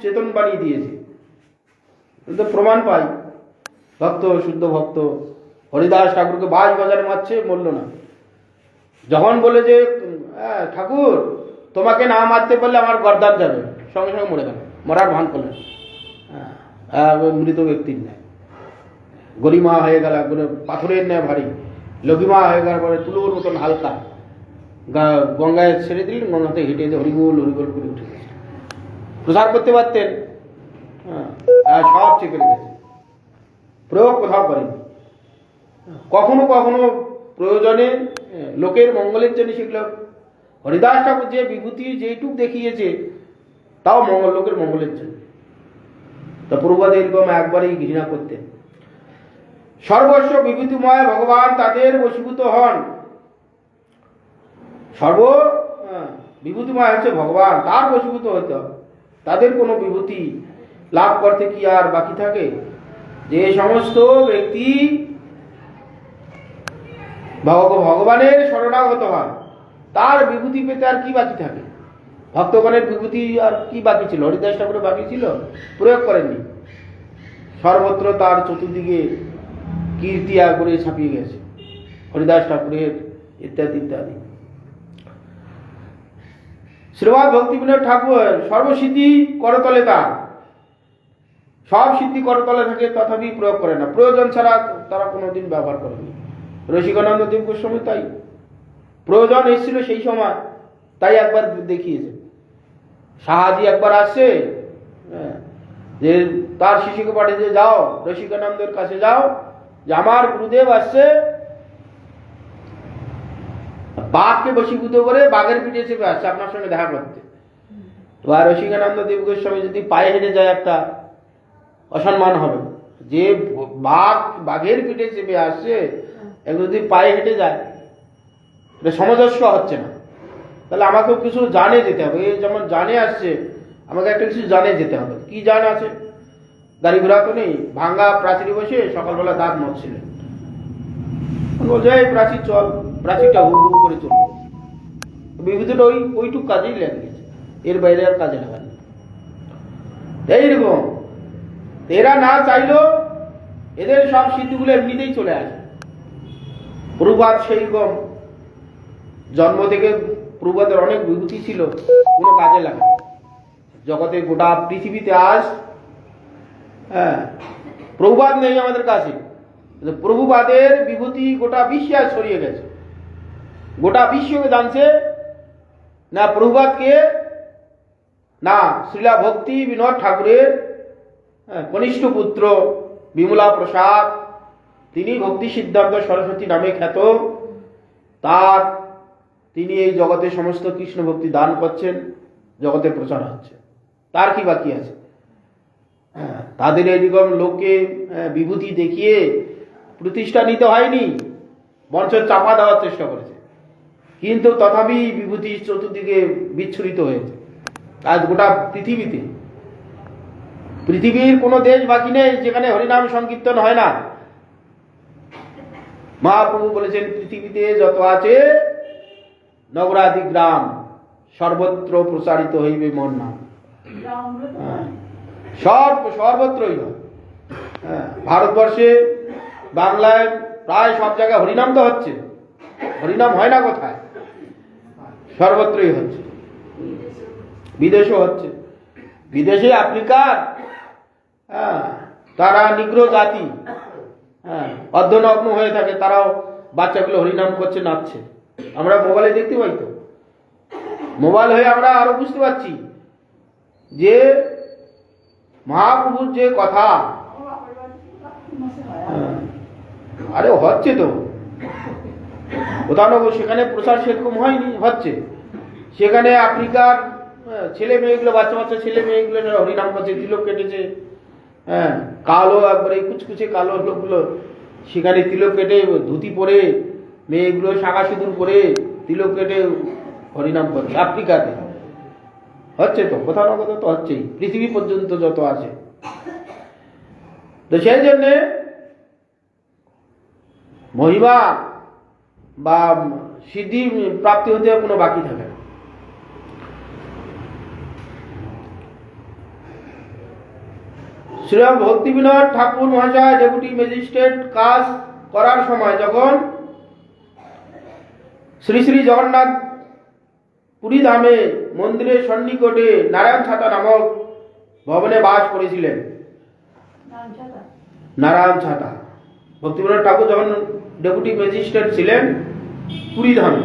চেতন বানিয়ে দিয়েছে, কিন্তু প্রমাণ পাই। ভক্ত, শুদ্ধ ভক্ত হরিদাস ঠাকুরকে বাজ বাজারে মারছে, মরল না। যখন বলে যে ঠাকুর তোমাকে না মারতে পারলে আমার গর্দান যাবে, সঙ্গে সঙ্গে মরে গেল, মরার ভান করলেন। মৃত ব্যক্তির ন্যায় গরিমা হয়ে গেল, পাথরের ন্যায় ভারী, লঘিমা হয়ে গেল পরে তুলোর মতন হালকা। গঙ্গায় ছেড়ে দিলেন, গঙ্গাতে হেঁটে হরিবোল হরিবোল করে উঠে গেছে। প্রচার করতে পারতেন, সব চেপে রেখেছে, প্রয়োগ কোথাও করেনি। কখনো কখনো প্রয়োজনে লোকের মঙ্গলের জন্য সেগুলো, হরিদাস ঠাকুর যে বিভূতি যেইটুক দেখিয়েছে তাও লোকের মঙ্গলের জন্য। তা প্রভুপাদ এরকম একবারেই ঘৃণা করতেন। সর্বস্ব বিভূতিময় ভগবান তাদের বশীভূত হন, সর্ব বিভূতিময় হচ্ছে ভগবান, তার বশীভূত হইতে হবে। তাদের কোনো বিভূতি লাভ করতে কি আর বাকি থাকে? যে সমস্ত ব্যক্তি ভগবানের শরণাগত হয় তার বিভূতি পেতে আর কি বাকি থাকে? ভক্তগণের বিভূতি আর কি বাকি ছিল? হরিদাস ঠাকুরের বাকি ছিল? প্রয়োগ করেননি। সর্বত্র তার চতুর্দিকে কীর্তি করে ছাপিয়ে গেছে, হরিদাস ঠাকুরের ইত্যাদি ইত্যাদি। শ্রীমৎ ভক্তিবিনোদ ঠাকুর সর্বসিদ্ধি করতলে, তার সব সিদ্ধি করতলে থাকে, তথাপি প্রয়োগ করে না। প্রয়োজন ছাড়া তারা কোনোদিন ব্যবহার করেনি। রসিকানন্দ দেব গোস্বামী তাই, প্রয়োজন এসেছিল সেই সময়, তাই একবার দেখিয়েছে। সাহাজি একবার আসছে, যে তার শিশুকে পাঠিয়ে যে যাও রসিকানন্দের কাছে যাও, যে আমার গুরুদেব আসছে, বাঘকে বশীভূত করে বাঘের পিঠে চেপে আসছে আপনার সঙ্গে দেখা করতে। এবার রসিকানন্দ দেব গোস্বামী যদি পায়ে হেঁটে যায় একটা অসম্মান হবে। যে বাঘের পিঠে চেপে আসছে যদি পায়ে হেঁটে যায়, এটা সামঞ্জস্য হচ্ছে না। তাহলে আমাকেও কিছু জানে যেতে হবে। এই যেমন জানে আসছে, আমাকে একটা কিছু জানে যেতে হবে। কি জান আছে? গাড়ি ঘোড়া তো নেই, ভাঙ্গা প্রাচীরে বসে সকালবেলা দাঁত মরছিলেন। বলছে এই প্রাচীর চল, প্রাচীরটা হু হু করে চলবে। বিভূতিটা ওইটুক কাজেই লেগে গেছে, এর বাইরে আর কাজে লাগানি। এইরকম এরা না চাইলেও এদের সব সিদ্ধিগুলো এমনিতেই চলে আসে। প্রভুপাদ সেইরকম জন্ম থেকে প্রভুপাদের অনেক বিভূতি ছিল, কোনো কাজে লাগে। জগতে গোটা পৃথিবীতে আজ প্রভুপাদ নেই আমাদের কাছে, প্রভুপাদের বিভূতি গোটা বিশ্বে আজ ছড়িয়ে গেছে। গোটা বিশ্বকে জানছে না প্রভুপাদকে, না শ্রীলা ভক্তি বিনোদ ঠাকুরের কনিষ্ঠ পুত্র বিমলা প্রসাদ, তিনি ভক্তি সিদ্ধান্ত সরস্বতী নামে খ্যাত। তিনি এই জগতে সমস্ত কৃষ্ণ ভক্তি দান করছেন, জগতে প্রচার হচ্ছে। তার কি বাকি আছে? তাদের এইরকম লোককে বিভূতি দেখিয়ে প্রতিষ্ঠা নিতে হয়নি, মঞ্চ চাপা দেওয়ার চেষ্টা করেছে, কিন্তু তথাপি বিভূতি চতুর্দিকে বিচ্ছুরিত হয়েছে। আজ গোটা পৃথিবীর কোনো দেশ বাকি নেই যেখানে হরিনাম সংকীর্তন হয় না। মহাপ্রভু বলেছেন, পৃথিবীতে যত আছে নগরাদি গ্রাম সর্বত্র প্রচারিত হইবে মোর নাম। সর্বত্রই হয়। ভারতবর্ষে বাংলায় প্রায় সব জায়গায় হরিনাম তো হচ্ছে, হরিনাম হয় না কোথায়? সর্বত্রই হচ্ছে, বিদেশেও হচ্ছে। বিদেশে আফ্রিকার তারা নিগ্র জাতি অর্ধনগ্ন হয়ে থাকে, তারাও বাচ্চাগুলো হরিনাম করছে, নাচছে। আমরা মোবাইলে দেখতে পাই তো, মোবাইল হয়ে আমরা আরো বুঝতে পারছি যে মহাপ্রভুর যে কথা, আরে হচ্ছে তো কোথাও, সেখানে প্রচার সেরকম হয়নি, হচ্ছে। সেখানে আফ্রিকার ছেলে মেয়েগুলো, বাচ্চা বাচ্চা ছেলে মেয়েগুলো হরিনাম করছে, তিলক কেটেছে। কালো একবারে কুচকুচে কালো লোকগুলো সেখানে তিলক কেটে ধুতি পরে, মেয়েগুলো শাঁখা সিঁদুর পরে তিলক কেটে হরিনাম করছে। আফ্রিকাতে হচ্ছে তো, কোথাও না কোথাও তো হচ্ছেই, পৃথিবী পর্যন্ত যত আছে। তো সেই জন্যে মহিমা বা সিদ্ধি প্রাপ্তি হতে কোনো বাকি থাকে না। শ্রীরাম ভক্তি বিনোদ ঠাকুর মহাশয় ডেপুটি ম্যাজিস্ট্রেট কাজ করার সময় যখন শ্রী শ্রী জগন্নাথ পুরী ধামে মন্দিরের সন্নিকটে নারায়ণ ছাতা নামক ভবনে বাস করেছিলেন। নারায়ণ ছাতা ভক্তি বিনোদ ঠাকুর যখন ডেপুটি ম্যাজিস্ট্রেট ছিলেন পুরী ধামে,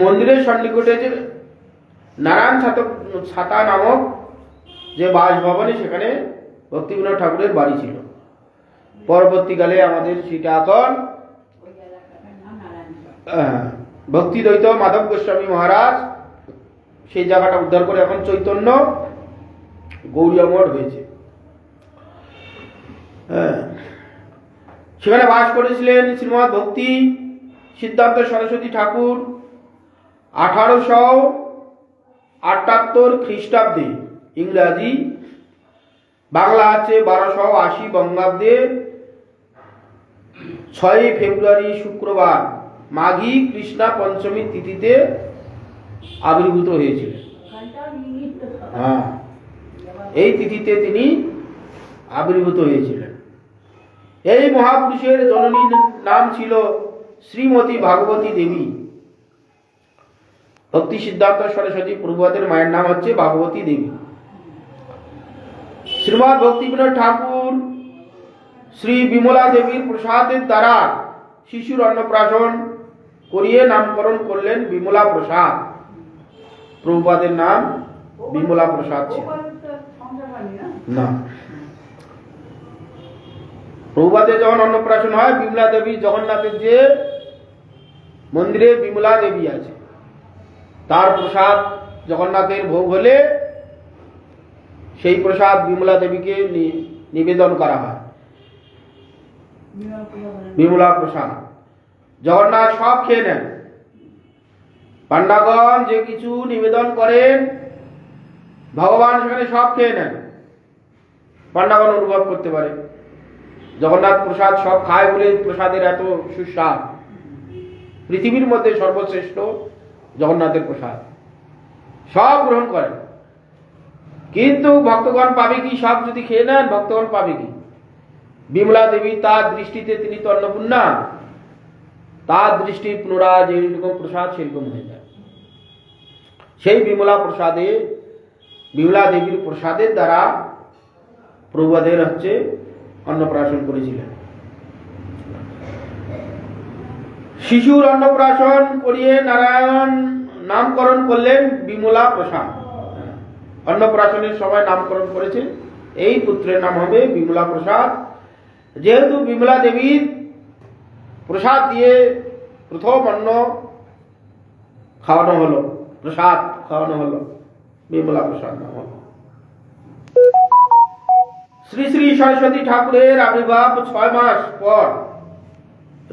মন্দিরের সন্নিকটে যে নারায়ণ ছাতা নামক যে বাসভবনে, সেখানে ভক্তি বিনোদ ঠাকুরের বাড়ি ছিল। পরবর্তীকালে আমাদের সেটা এখন ভক্তি দ্বৈত মাধব গোস্বামী মহারাজ সেই জায়গাটা উদ্ধার করে এখন চৈতন্য গৌড়ীয় মঠ হয়েছে। সেখানে বাস করেছিলেন শ্রীমৎ ভক্তি সিদ্ধান্ত সরস্বতী ঠাকুর, 1878 খ্রিস্টাব্দে ইংরাজি, বাংলা আছে 1280 বঙ্গাব্দে 6 ফেব্রুয়ারি শুক্রবার মাঘী কৃষ্ণা পঞ্চমী তিথিতে আবির্ভূত হয়েছিলেন। হ্যাঁ, এই তিথিতে তিনি আবির্ভূত হয়েছিলেন। এই মহাপুরুষের জননীর নাম ছিল শ্রীমতী ভাগবতী দেবী। ভক্তি সিদ্ধান্ত সরস্বতী প্রভুপাদের মায়ের নাম হচ্ছে ভাগবতী দেবী। শ্রীমৎ ভক্তিবিনোদ ঠাকুর শ্রী বিমলা দেবীর প্রসাদের দ্বারা শিশুর অন্নপ্রাশন করিয়ে নামকরণ করলেন বিমলা প্রসাদ। প্রভুপাদের নাম বিমলা প্রসাদ ছিল না। প্রভুপাদের যখন অন্নপ্রাশন হয়, বিমলা দেবী, জগন্নাথের যে মন্দিরে বিমলা দেবী আছে তার প্রসাদ জগন্নাথের ভোগ হলে সেই প্রসাদ বিমলা দেবীকে নিবেদন করা হয়। বিমলা প্রসাদ জগন্নাথ সব খেয়ে নেন। পান্ডাগণ যে কিছু নিবেদন করেন ভগবান সেখানে সব খেয়ে নেন। পান্ডাগণ অনুভব করতে পারে জগন্নাথ প্রসাদ সব খায় বলে প্রসাদের এত সুস্বাদ। পৃথিবীর মধ্যে সর্বশ্রেষ্ঠ জগন্নাথের প্রসাদ, সব গ্রহণ করেন। কিন্তু ভক্তগণ পাবে কি? সব যদি খেয়ে নেন ভক্তগণ পাবে কি? বিমলা দেবী তার দৃষ্টিতে, তিনি তো অন্নপূর্ণা, তার দৃষ্টি পুনরায় যেরকম প্রসাদ সেরকম হয়ে যায়। সেই বিমলা প্রসাদে, বিমলা দেবীর প্রসাদের দ্বারা প্রভুপাদের হচ্ছে অন্নপ্রাশন করেছিলেন। শিশুর অন্নপ্রাশন করিয়ে নারায়ণ নামকরণ করলেন বিমলা প্রসাদ। অন্নপ্রাশনের সময় নামকরণ করেছে, এই পুত্রের নাম হবে বিমলা প্রসাদ। যেহেতু বিমলা দেবীর প্রসাদ দিয়ে প্রথম অন্ন খাওয়ানো হলো, প্রসাদ খাওয়ানো হলো, বিমলা প্রসাদ নাম হলো। শ্রী শ্রী সরস্বতী ঠাকুরের আবির্ভাব 6 মাস পর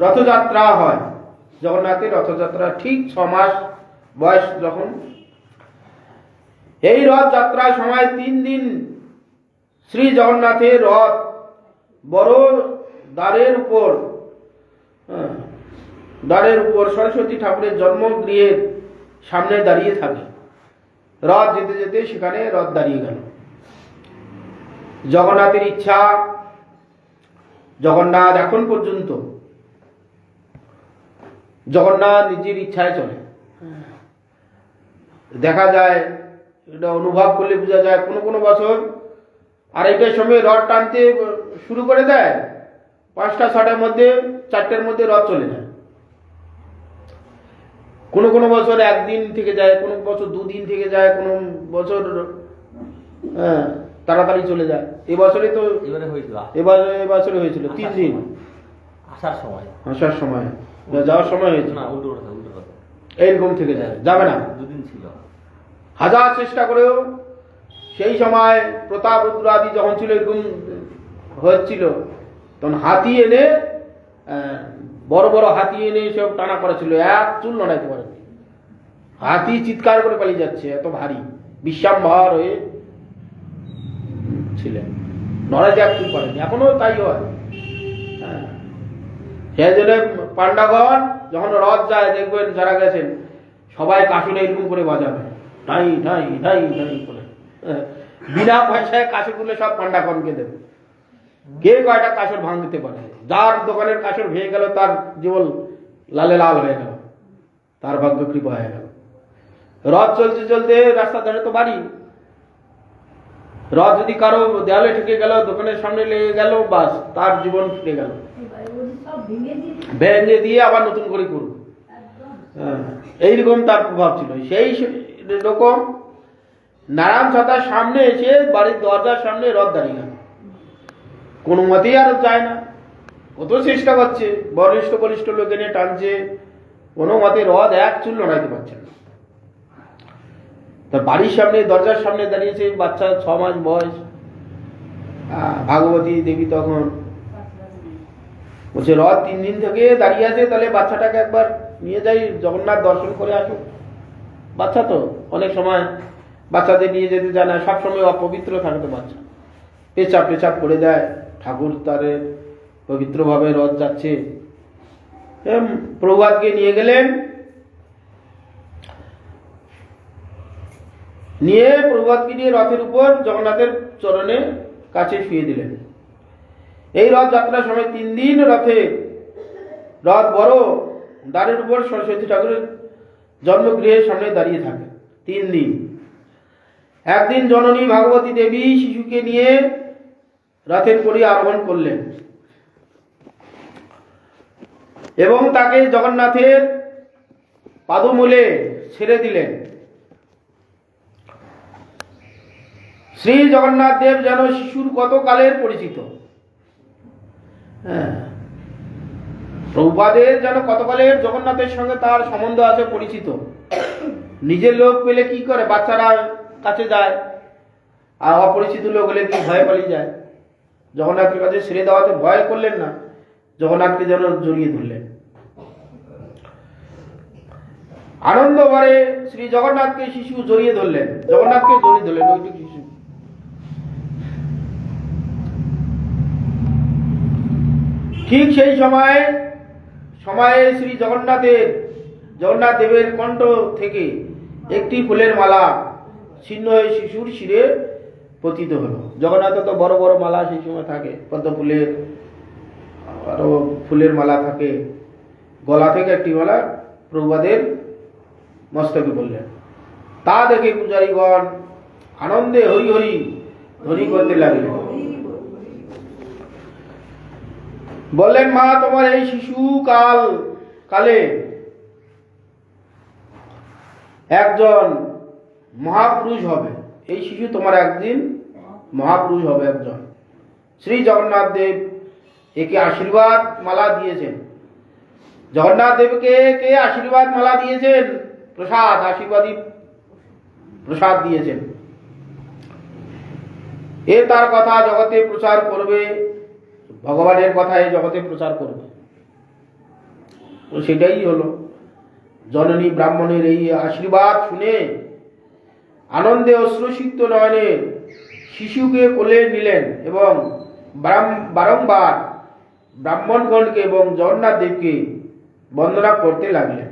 রথযাত্রা হয়। জগন্নাথের রথযাত্রা ঠিক 6 মাস বয়স যখন, এই রথযাত্রার সময় 3 দিন শ্রী জগন্নাথের রথ বড় দ্বারের উপর সরস্বতী ঠাকুরের জন্মগৃহের সামনে দাঁড়িয়ে থাকে। রথ যেতে যেতে সেখানে রথ দাঁড়িয়ে গেল। জগন্নাথের ইচ্ছা, জগন্নাথ এখন পর্যন্ত জগন্নাথ নিজের ইচ্ছায় চলে। দেখা যায়, এটা অনুভব করলে বোঝা যায়, কোনো বছর আড়াইটার সময় রথ টানতে শুরু করে দেয়, 5টা 6টার মধ্যে 4টের মধ্যে রথ চলে যায়। কোনো বছর 1 দিন থেকে যায়, কোনো বছর 2 দিন থেকে যায়, কোনো বছর তাড়াতাড়ি চলে যায়। এবছরে তো এবছরে হয়েছিল 3 দিন, আসার সময় যাওয়ার সময় হয়েছিল না, এইরকম থেকে যায়, যাবে না, 2 দিন ছিল। হাজার চেষ্টা করেও সেই সময় প্রতাপ রুদ্র আদি যখন ছিল, এরকম হচ্ছিল, তখন হাতি এনে, বড় বড় হাতি এনে সব টানা করেছিল, এক চুল নড়াইতে পারে। হাতি চিৎকার করে পালিয়ে যাচ্ছে, এত ভারী বিশ্বাম্ভর হয়ে ছিলেন, নড়াইতে এক চুল পারেনি। এখনো তাই হয়। সেই জন্য পান্ডাগণ যখন রথ যায়, দেখবেন যারা গেছেন সবাই কাশুন এরকম করে বাজাবে, ঢাই ঢাই ঢাই ঢাই করে। বিনা পয়সায় কাশুরগুলো সব পান্ডাগণকে দেবে। কে কয়টা কাসর ভাঙতে পারে? যার দোকানের কাসর ভেঙে গেল, তার জীবন লালে লাল হয়ে গেল, তার ভাগ্য কৃপা হয়ে গেল। রথ চলতে চলতে রাস্তা ধারে তো বাড়ি, রথ যদি কারো দেয়ালে ঠেকে গেল, দোকানের সামনে লেগে গেল, বাস তার জীবন ফিরে গেল, ভেঙে দিয়ে আবার নতুন করে করব। এইরকম তার প্রভাব ছিল। সেই রকম নারায়ণ ছাতার সামনে এসে বাড়ির দরজার সামনে রথ দাঁড়িয়ে গেল। কোনো মতেই আর যায় না, কত চেষ্টা করছে, বলিষ্ঠ বলিষ্ঠ লোক এনে টানছে, কোনো মতে রথ এক চুল নড়াইতে পারছে না। তার বাড়ির সামনে, দরজার সামনে দাঁড়িয়েছে বাচ্চা, 6 মাস বয়স। ভাগবতী দেবী তখন বলছে, রথ 3 দিন থেকে দাঁড়িয়ে আছে, তাহলে বাচ্চাটাকে একবার নিয়ে যাই, জগন্নাথ দর্শন করে আসুক। বাচ্চা তো অনেক সময় বাচ্চাদের নিয়ে যেতে চায় না, সবসময় অপবিত্র থাকে তো বাচ্চা, পেচাপ পেচাপ করে দেয়। ঠাকুর তারে পবিত্রভাবে রথ যাচ্ছে, প্রভুপাদকে নিয়ে গেলেন, নিয়ে প্রভুপাদকে নিয়ে রথের উপর জগন্নাথের চরণে কাছে শুয়ে দিলেন। এই রথ যাত্রার সময় 3 দিন রথ বড় দ্বারের উপর সরস্বতী ঠাকুরের জন্মগৃহের সামনে দাঁড়িয়ে থাকে 3 দিন। একদিন জননী ভাগবতী দেবী শিশুকে নিয়ে রথের পরি আরোহণ করলেন এবং তাকে জগন্নাথের পাদমূলে ছেড়ে দিলেন। শ্রী জগন্নাথ দেব যেন শিশুর কত কালের পরিচিত। প্রভুপাদের যেন কতকালের জগন্নাথের সঙ্গে তার সম্বন্ধ আছে, পরিচিত। নিজের লোক পেলে কি করে, বাচ্চারা কাছে যায়, আর অপরিচিত লোক হলে কি ভয় পালিয়ে যায়। জগন্নাথের কাছে ছেড়ে দেওয়াতে ভয় করলেন না, জগন্নাথকে যেন জড়িয়ে ধরলেন। আনন্দ ভরে শ্রী জগন্নাথকে শিশু জড়িয়ে ধরলেন, জগন্নাথকে জড়িয়ে ধরলেন ওইটুকু শিশু। ঠিক সেই সময়ে শ্রী জগন্নাথ দেবের কণ্ঠ থেকে একটি ফুলের মালা ছিন্ন হয়ে শিশুর শিরে পতিত হলো। জগন্নাথ তো বড় বড় মালা সেই সময় থাকে, পদ্ম ফুলের, আরো ফুলের মালা থাকে। গলা থেকে একটি মালা প্রভুপাদের মস্তকে বললেন। তা দেখে পূজারীগণ আনন্দে হরি হরি ধ্বনি করতে লাগলেন। বললেন, মা, তোমার এই শিশু কালে একজন মহাপুরুষ হবে। এই শিশু তোমার একদিন মহাপুরুষ হবে একজন। শ্রী জগন্নাথ দেব একে আশীর্বাদ মালা দিয়েছেন। জগন্নাথ দেবকে কে আশীর্বাদ মালা দিয়েছেন? আশীর্বাদী প্রসাদ দিয়েছেন। এ তার কথা জগতে প্রচার করবে, ভগবানের কথা এই জগতে প্রচার করবে। তো সেটাই হলো। জননী ব্রাহ্মণের এই আশীর্বাদ শুনে আনন্দে অশ্রুসিক্ত নয়নে শিশুকে কোলে নিলেন এবং বারংবার ব্রাহ্মণগণকে এবং জগন্নাথ দেবকে বন্দনা করতে লাগলেন।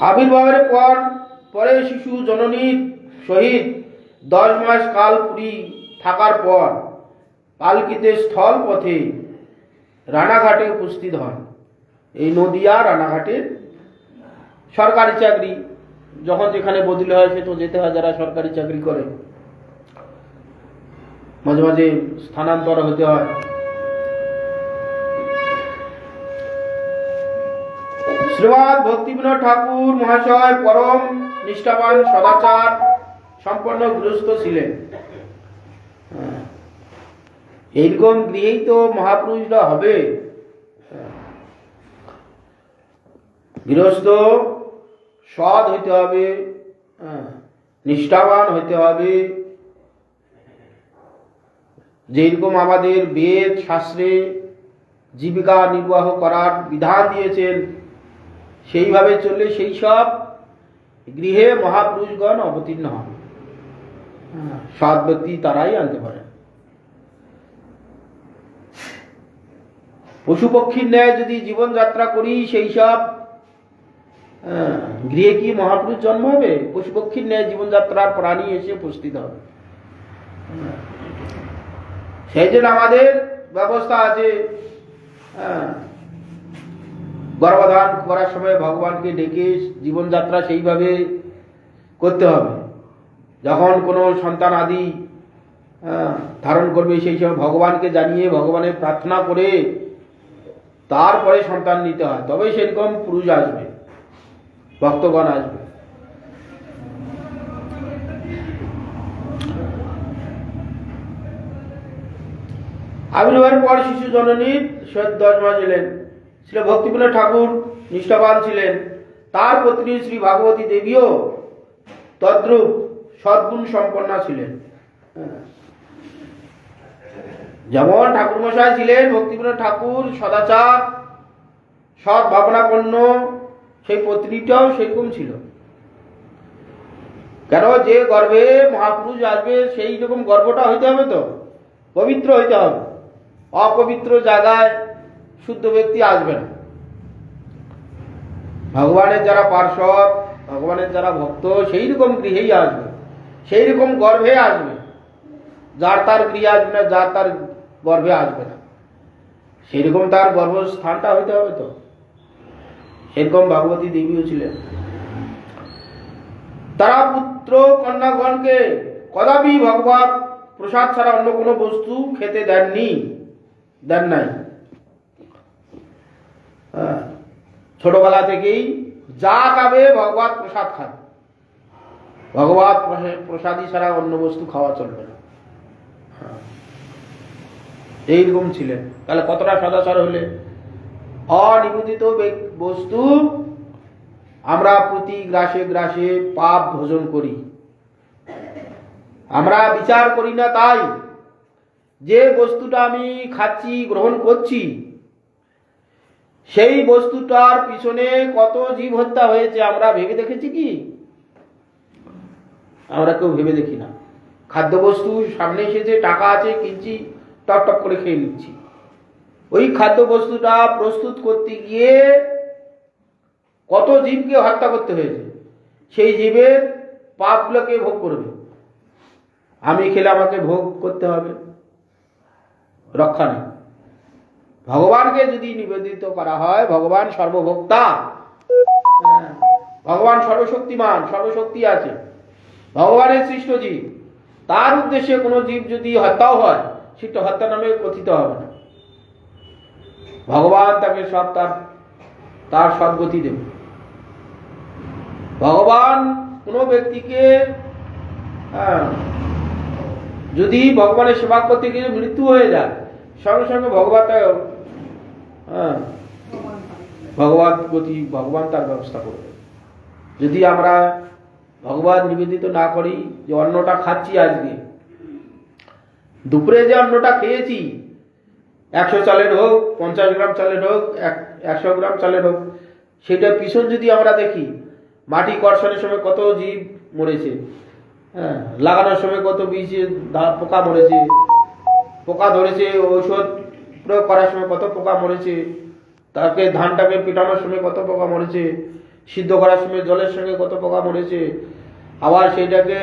আবির্ভাবের পরে শিশু জননীর সহিত 10 মাস কাল পুরী থাকার পর পালকিতে স্থল পথে রানাঘাটে উপস্থিত হন। এই নদিয়া রানাঘাটে সরকারি চাকরি, যখন যেখানে বদলি হয় সে তো যেতে হয়, যারা সরকারি চাকরি করে মাঝে মাঝে স্থানান্তর হতে হয়। শ্রীমৎ ভক্তিবিনোদ ঠাকুর মহাশয় পরম নিষ্ঠাবান সদাচার সম্পন্ন গৃহস্থ ছিলেন। এইরকম গৃহেই তো মহাপুরুষরা হবে। গৃহস্থ সৎ হইতে হবে, নিষ্ঠাবান হইতে হবে। যেরকম আমাদের বেদ শাস্ত্রে জীবিকা নির্বাহ করার বিধান দিয়েছেন, সেইভাবে চললে সেই সব গৃহে মহাপুরুষগণ অবতীর্ণ হন। সৎ ব্যক্তি তারাই আনতে পারেন। পশু পক্ষীর ন্যায় যদি জীবনযাত্রা করি, সেই সব গৃহে কি মহাপুরুষ জন্ম হবে? পশু পক্ষীর ন্যায় জীবনযাত্রার প্রাণী এসে উপস্থিত হবে। সেই জন্য আমাদের ব্যবস্থা আছে। গর্ভধারণ করার সময় ভগবানকে ডেকে জীবনযাত্রা সেইভাবে করতে হবে। যখন কোনো সন্তান আদি ধারণ করবে, সেই সময় ভগবানকে জানিয়ে ভগবানের প্রার্থনা করে তারপরে সন্তান নিতে হয়, তবে সেরকম পুরুষ আসবে, ভক্তগণ আসবে। আবির্ভাবের পর শিশু জননীর সহিত 10 মাস এলেন। শ্রী ভক্তিবিনোদ ঠাকুর নিষ্ঠাবান ছিলেন। তার পত্নী শ্রী ভাগবতী দেবীও তদ্রূপ সদ্গুণ সম্পন্না ছিলেন। যেমন ঠাকুরমশাই ছিলেন, ভক্তিবিনোদ ঠাকুর সদাচার, সৎ ভাবনাপন্ন, সেই পত্নীটাও সেরকম ছিল। কেন, যে গর্ভে মহাপুরুষ আসবে সেই রকম গর্ভটা হইতে হবে, তো পবিত্র হইতে হবে। অপবিত্র জায়গায় শুদ্ধ ব্যক্তি আসবে না। ভগবানের যারা পার্ষদ, ভগবানের যারা ভক্ত, সেই রকম গৃহেই আসবে, সেই রকম গর্ভে আসবে। যার তার গৃহে আসবে না, যার তার গর্ভে আসবে না। সেরকম তার গর্ভস্থানটা হইতে হবে। তো সেরকম ভগবতী দেবীও ছিলেন। তারা পুত্র কন্যাগণকে কদাপি ভগবত প্রসাদ ছাড়া অন্য কোনো বস্তু খেতে দেন নাই। ছোটবেলা থেকেই যা খাবে ভগবত প্রসাদ খাবে, ভগবত প্রসাদী ছাড়া অন্য বস্তু খাওয়া চলবে না। এইরকম ছিলেন। তাহলে কতটা সদাচার হলে? অনিবেদিত বস্তু আমরা প্রতি গ্রাসে গ্রাসে পাপ ভোজন করি। আমরা বিচার করি না, তাই যে বস্তুটা আমি খাচ্ছি, গ্রহণ করছি, সেই বস্তুটার পিছনে কত জীব হত্যা হয়েছে আমরা ভেবে দেখেছি কি? আমরা কেউ ভেবে দেখি না। খাদ্যবস্তু সামনে এসেছে, টাকা আছে, কিনছি, টক টক করে খেয়ে নিচ্ছি। ওই খাদ্যবস্তুটা প্রস্তুত করতে গিয়ে কত জীবকে হত্যা করতে হয়েছে, সেই জীবের পাপগুলোকে ভোগ করবে। আমি খেলে আমাকে ভোগ করতে হবে, রক্ষা নেই। ভগবানকে যদি নিবেদিত করা হয়, ভগবান সর্বভোক্তা, ভগবান সর্বশক্তিমান, সর্বশক্তি আছে, ভগবানের সৃষ্ট জীব, তার উদ্দেশ্যে কোনো জীব যদি হত্যাও হয়, সেটা হত্যা নামে কথিত হবে না। ভগবান তাকে সব তার সদ্গতি দেবে। ভগবান কোনো ব্যক্তিকে যদি ভগবানের সেবা করতে গিয়ে মৃত্যু হয়ে যায়, সঙ্গে সঙ্গে ভগবান তার ব্যবস্থা করবে। যদি আমরা ভগবান নিবেদিত না করি, যে অন্নটা খাচ্ছি, আজকে দুপুরে যে অন্নটা খেয়েছি, 100 চালের হোক, 50 গ্রাম চালের হোক, 100 গ্রাম চালের হোক, সেটা পিছন যদি আমরা দেখি, মাটি কর্ষণের সময় কত জীব মরেছে, লাগানোর সময় কত বীজে পোকা মরেছে, পোকা ধরেছে, ঔষধ প্রয়োগ করার সময় কত পোকা মরেছে, তাকে ধানটাকে পেটানোর সময় কত পোকা মরেছে, সিদ্ধ করার সময় জলের সঙ্গে কত পোকা মরেছে, আবার সেইটাকে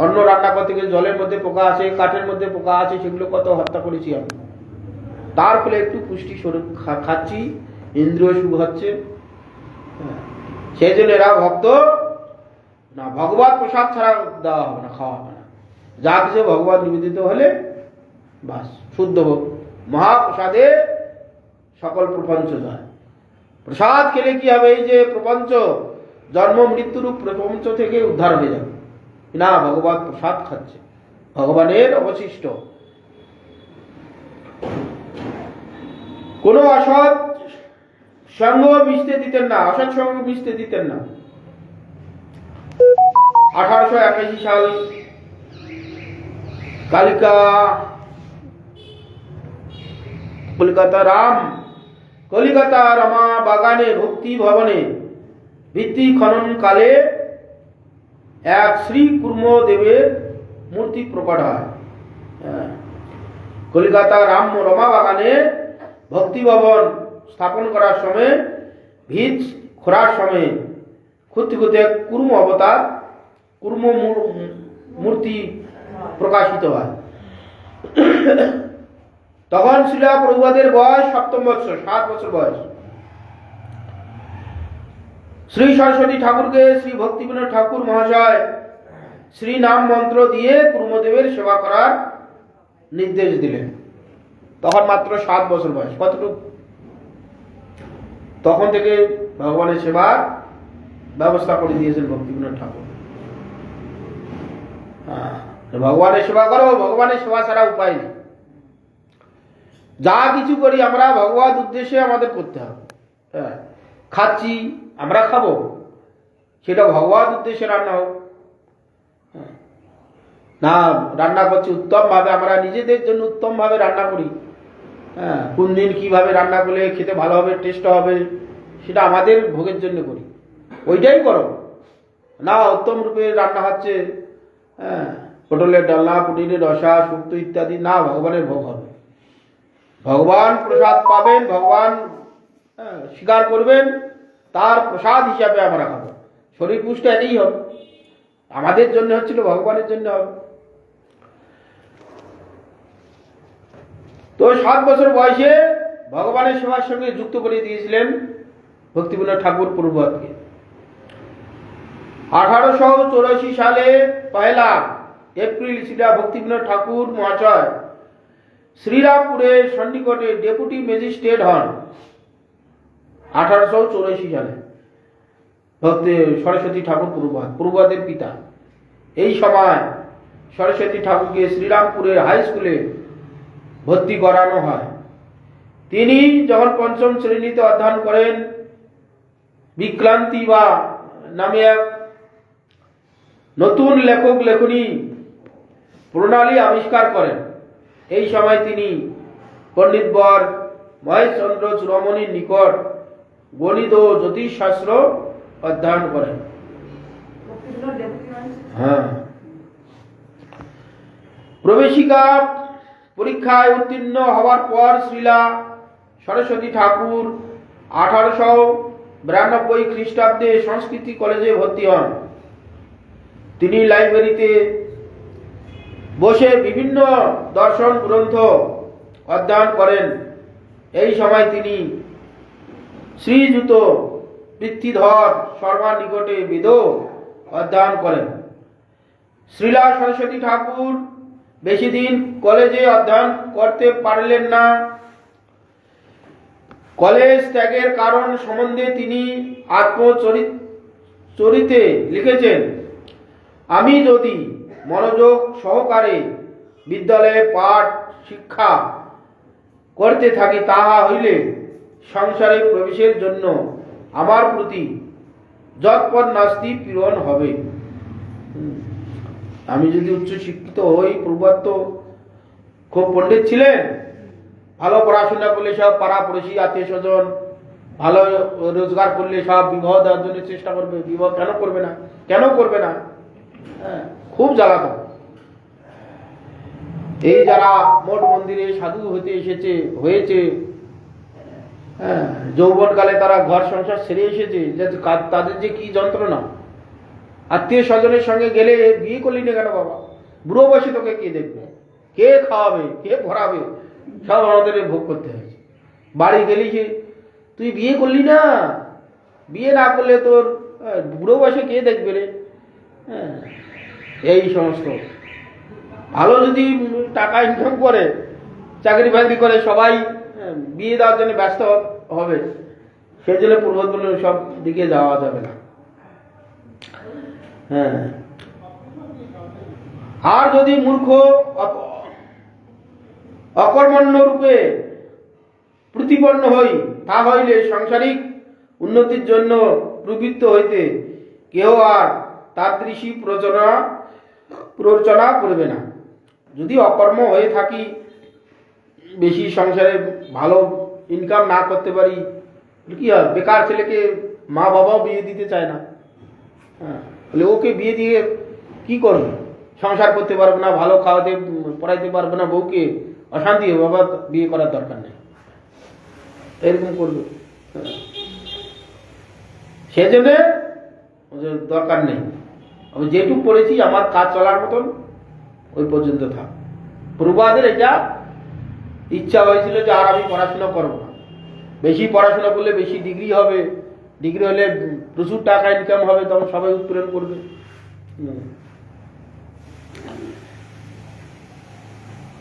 অন্ন রান্না করতে গিয়ে জলের মধ্যে পোকা আছে, কাঠের মধ্যে পোকা আছে, সেগুলো কত হত্যা করেছি আমি। তার ফলে একটু পুষ্টি স্বরূপ খাচ্ছি, ইন্দ্রিয় সুখ হচ্ছে। সেই জন্য এরা ভক্ত না, ভগবত প্রসাদ ছাড়া দেওয়া হবে না, খাওয়া হবে না। যা কিছু ভগবত নিবেদিত হলে বাস শুদ্ধ হোক। মহাপ্রসাদে সকল প্রপঞ্চ যায়। প্রসাদ খেলে কি হবে? এই যে প্রপঞ্চ, জন্ম মৃত্যুরূপ প্রপঞ্চ থেকে উদ্ধার হয়ে যাবে। না, ভগবত প্রসাদ খাচ্ছে, ভগবানের অবশিষ্ট। কোনো অসৎ সঙ্গ মিশতে দিতেন না, অসৎ সঙ্গ মিশতে দিতেন না। 1881 সাল কলিকাতা রমা বাগানে ভক্তি ভবনে ভিত্তি খনন কালে এক শ্রী কুর্মদেবের মূর্তি প্রকট হয়। কলিকাতা রমা বাগানে ভক্তি ভবন স্থাপন করার সময়, ভিত খোঁড়ার সময় খুঁজতে খুঁজতে কুর্ম অবতার, কুর্ম মূর্তি প্রকাশিত হয়। তখন শ্রীলা প্রভুপাদের বয়স 7ম বৎসর, 7 বছর বয়স। শ্রী সরস্বতী ঠাকুরকে শ্রী ভক্তিবিনোদ ঠাকুর মহাশয় শ্রী নাম মন্ত্র দিয়ে কুর্মদেবের সেবা করার নির্দেশ দিলেন। তখন মাত্র 7 বছর বয়স। কতটুকু? তখন থেকে ভগবানের সেবার ব্যবস্থা করে দিয়েছেন ভক্তিবিনোদ ঠাকুর। ভগবানের সেবা করো, ভগবানের সেবা ছাড়া উপায় নেই। যা কিছু করি আমরা ভগবত উদ্দেশ্যে আমাদের করতে হবে। খাচ্ছি, আমরা খাবো, সেটা ভগবত উদ্দেশ্যে রান্না হোক। না, রান্না করছি উত্তম ভাবে, আমরা নিজেদের জন্য উত্তম ভাবে রান্না করি। কোন দিন কিভাবে রান্না করলে খেতে ভালো হবে, টেস্ট হবে, সেটা আমাদের ভোগের জন্য করি, ওইটাই করো না। উত্তম রূপে রান্না হচ্ছে, হ্যাঁ, পটলের ডালনা, পুটিনের রসা, শুক্তো ইত্যাদি, না, ভগবানের ভোগ হবে। ভগবান প্রসাদ পাবেন, ভগবান স্বীকার করবেন, তার প্রসাদ হিসাবে আমরা খাবো। শরীর পুষ্ট এটাই হবে, আমাদের জন্য হচ্ছিল, ভগবানের জন্য হবে। তো 7 বছর বয়সে ভগবানের সেবার সঙ্গে যুক্ত করে দিয়েছিলেন ভক্তিবিনোদ ঠাকুর পূর্ববর্তকে। 1884 সালে 1 এপ্রিল শ্রীলা ভক্তিবিনোদ ঠাকুর মহাশয় শ্রীরামপুরের সন্নিকটে ডেপুটি ম্যাজিস্ট্রেট হন। 1884 সালে ভক্তি সরস্বতী ঠাকুর পূর্ববর্তের পিতা। এই সময় সরস্বতী ঠাকুরকে শ্রীরামপুরের হাই স্কুলে ভর্তি করানো হয়। তিনি যখন 5ম শ্রেণীতে অধ্যয়ন করেন, বিক্রান্তি বা নামে এক নতুন লেখক লেখনী প্রণালী আবিষ্কার করেন। এই সময় তিনি পণ্ডিতবর মহেশচন্দ্র চূড়ামণির নিকট গণিত ও জ্যোতিষশাস্ত্র অধ্যয়ন করেন। হ্যাঁ, প্রবেশিকা পরীক্ষায় উত্তীর্ণ হওয়ার পর শ্রীলা সরস্বতী ঠাকুর 1892 খ্রিস্টাব্দে সংস্কৃতি কলেজে ভর্তি হন। তিনি লাইব্রেরিতে বসে বিভিন্ন দর্শন গ্রন্থ অধ্যয়ন করেন। এই সময় তিনি শ্রীযুত পৃথ্বীধর শর্মার নিকটে বেদ অধ্যয়ন করেন। শ্রীলা সরস্বতী ঠাকুর বেশি দিন কলেজে অধ্যয়ন করতে পারলেন না। কলেজ ত্যাগের কারণ সম্বন্ধে তিনি আত্মচরিতে লিখেছেন, আমি যদি মনোযোগ সহকারে বিদ্যালয়ে পাঠ শিক্ষা করতে থাকি, তাহা হইলে সংসারে প্রবেশের জন্য আমার প্রতি যৎপর নাস্তি পীড়ন হবে। আমি যদি উচ্চ শিক্ষিত হই, পূর্বত খুব পণ্ডিত ছিলেন, ভালো পড়াশোনা করলে সব পাড়া পড়োশি আত্মীয় স্বজন ভালো রোজগার করলে সব বিবাহ দেওয়ার জন্য চেষ্টা করবে। বিবাহ কেন করবে না, কেন করবে না? হ্যাঁ, খুব জ্বালাতন। এই যারা মঠ মন্দিরে সাধু হতে হয়েছে, হ্যাঁ, যৌবনকালে তারা ঘর সংসার ছেড়ে এসেছে, তাদের যে কি যন্ত্রণা। আত্মীয় স্বজনের সঙ্গে গেলে, বিয়ে করলি না কেন বাবা, বুড়ো বয়সে তোকে কে দেখবে, কে খাওয়াবে, কে ভরাবে, সব আমাদের ভোগ করতে হয়েছে। বাড়ি গেলি যে তুই বিয়ে করলি না, বিয়ে না করলে তোর বুড়ো বয়সে কে দেখবে রে। হ্যাঁ, এই সমস্ত। ভালো যদি টাকা ইনকাম করে, চাকরি বাকরি করে, সবাই বিয়ে দেওয়ার জন্য ব্যস্ত হবে, সেই জন্য পূর্বতন সব দিকে যাওয়া যাবে না। হ্যাঁ, আর যদি মূর্খ অকর্মণ্য রূপে প্রতিপন্ন হই, তা হইলে সাংসারিক উন্নতির জন্য প্রবৃত্ত হইতে কেউ আর তাদৃশী প্ররোচনা করবে না। যদি অকর্ম হয়ে থাকি, বেশি সংসারে ভালো ইনকাম না করতে পারি, কি হয়, বেকার ছেলেকে মা বাবাও বিয়ে দিতে চায় না। হ্যাঁ, বলে ওকে বিয়ে দিয়ে কি করবে, সংসার করতে পারবে না, ভালো খাওয়াতে পড়াইতে পারবে না, বউকে অশান্তি হবে, বাবা বিয়ে করার দরকার নেই, এরকম করবে। সেজন্য দরকার নেই, আমি যেটুকু পড়েছি আমার কাজ চলার মতন ওই পর্যন্ত থাক। পূর্বাদের এটা ইচ্ছা হয়েছিল যে আর আমি পড়াশোনা করবো না, বেশি পড়াশোনা করলে বেশি ডিগ্রি হবে, ডিগ্রি হলে প্রচুর টাকা ইনকাম হবে, তখন সবাই উৎপীড়ন করবে।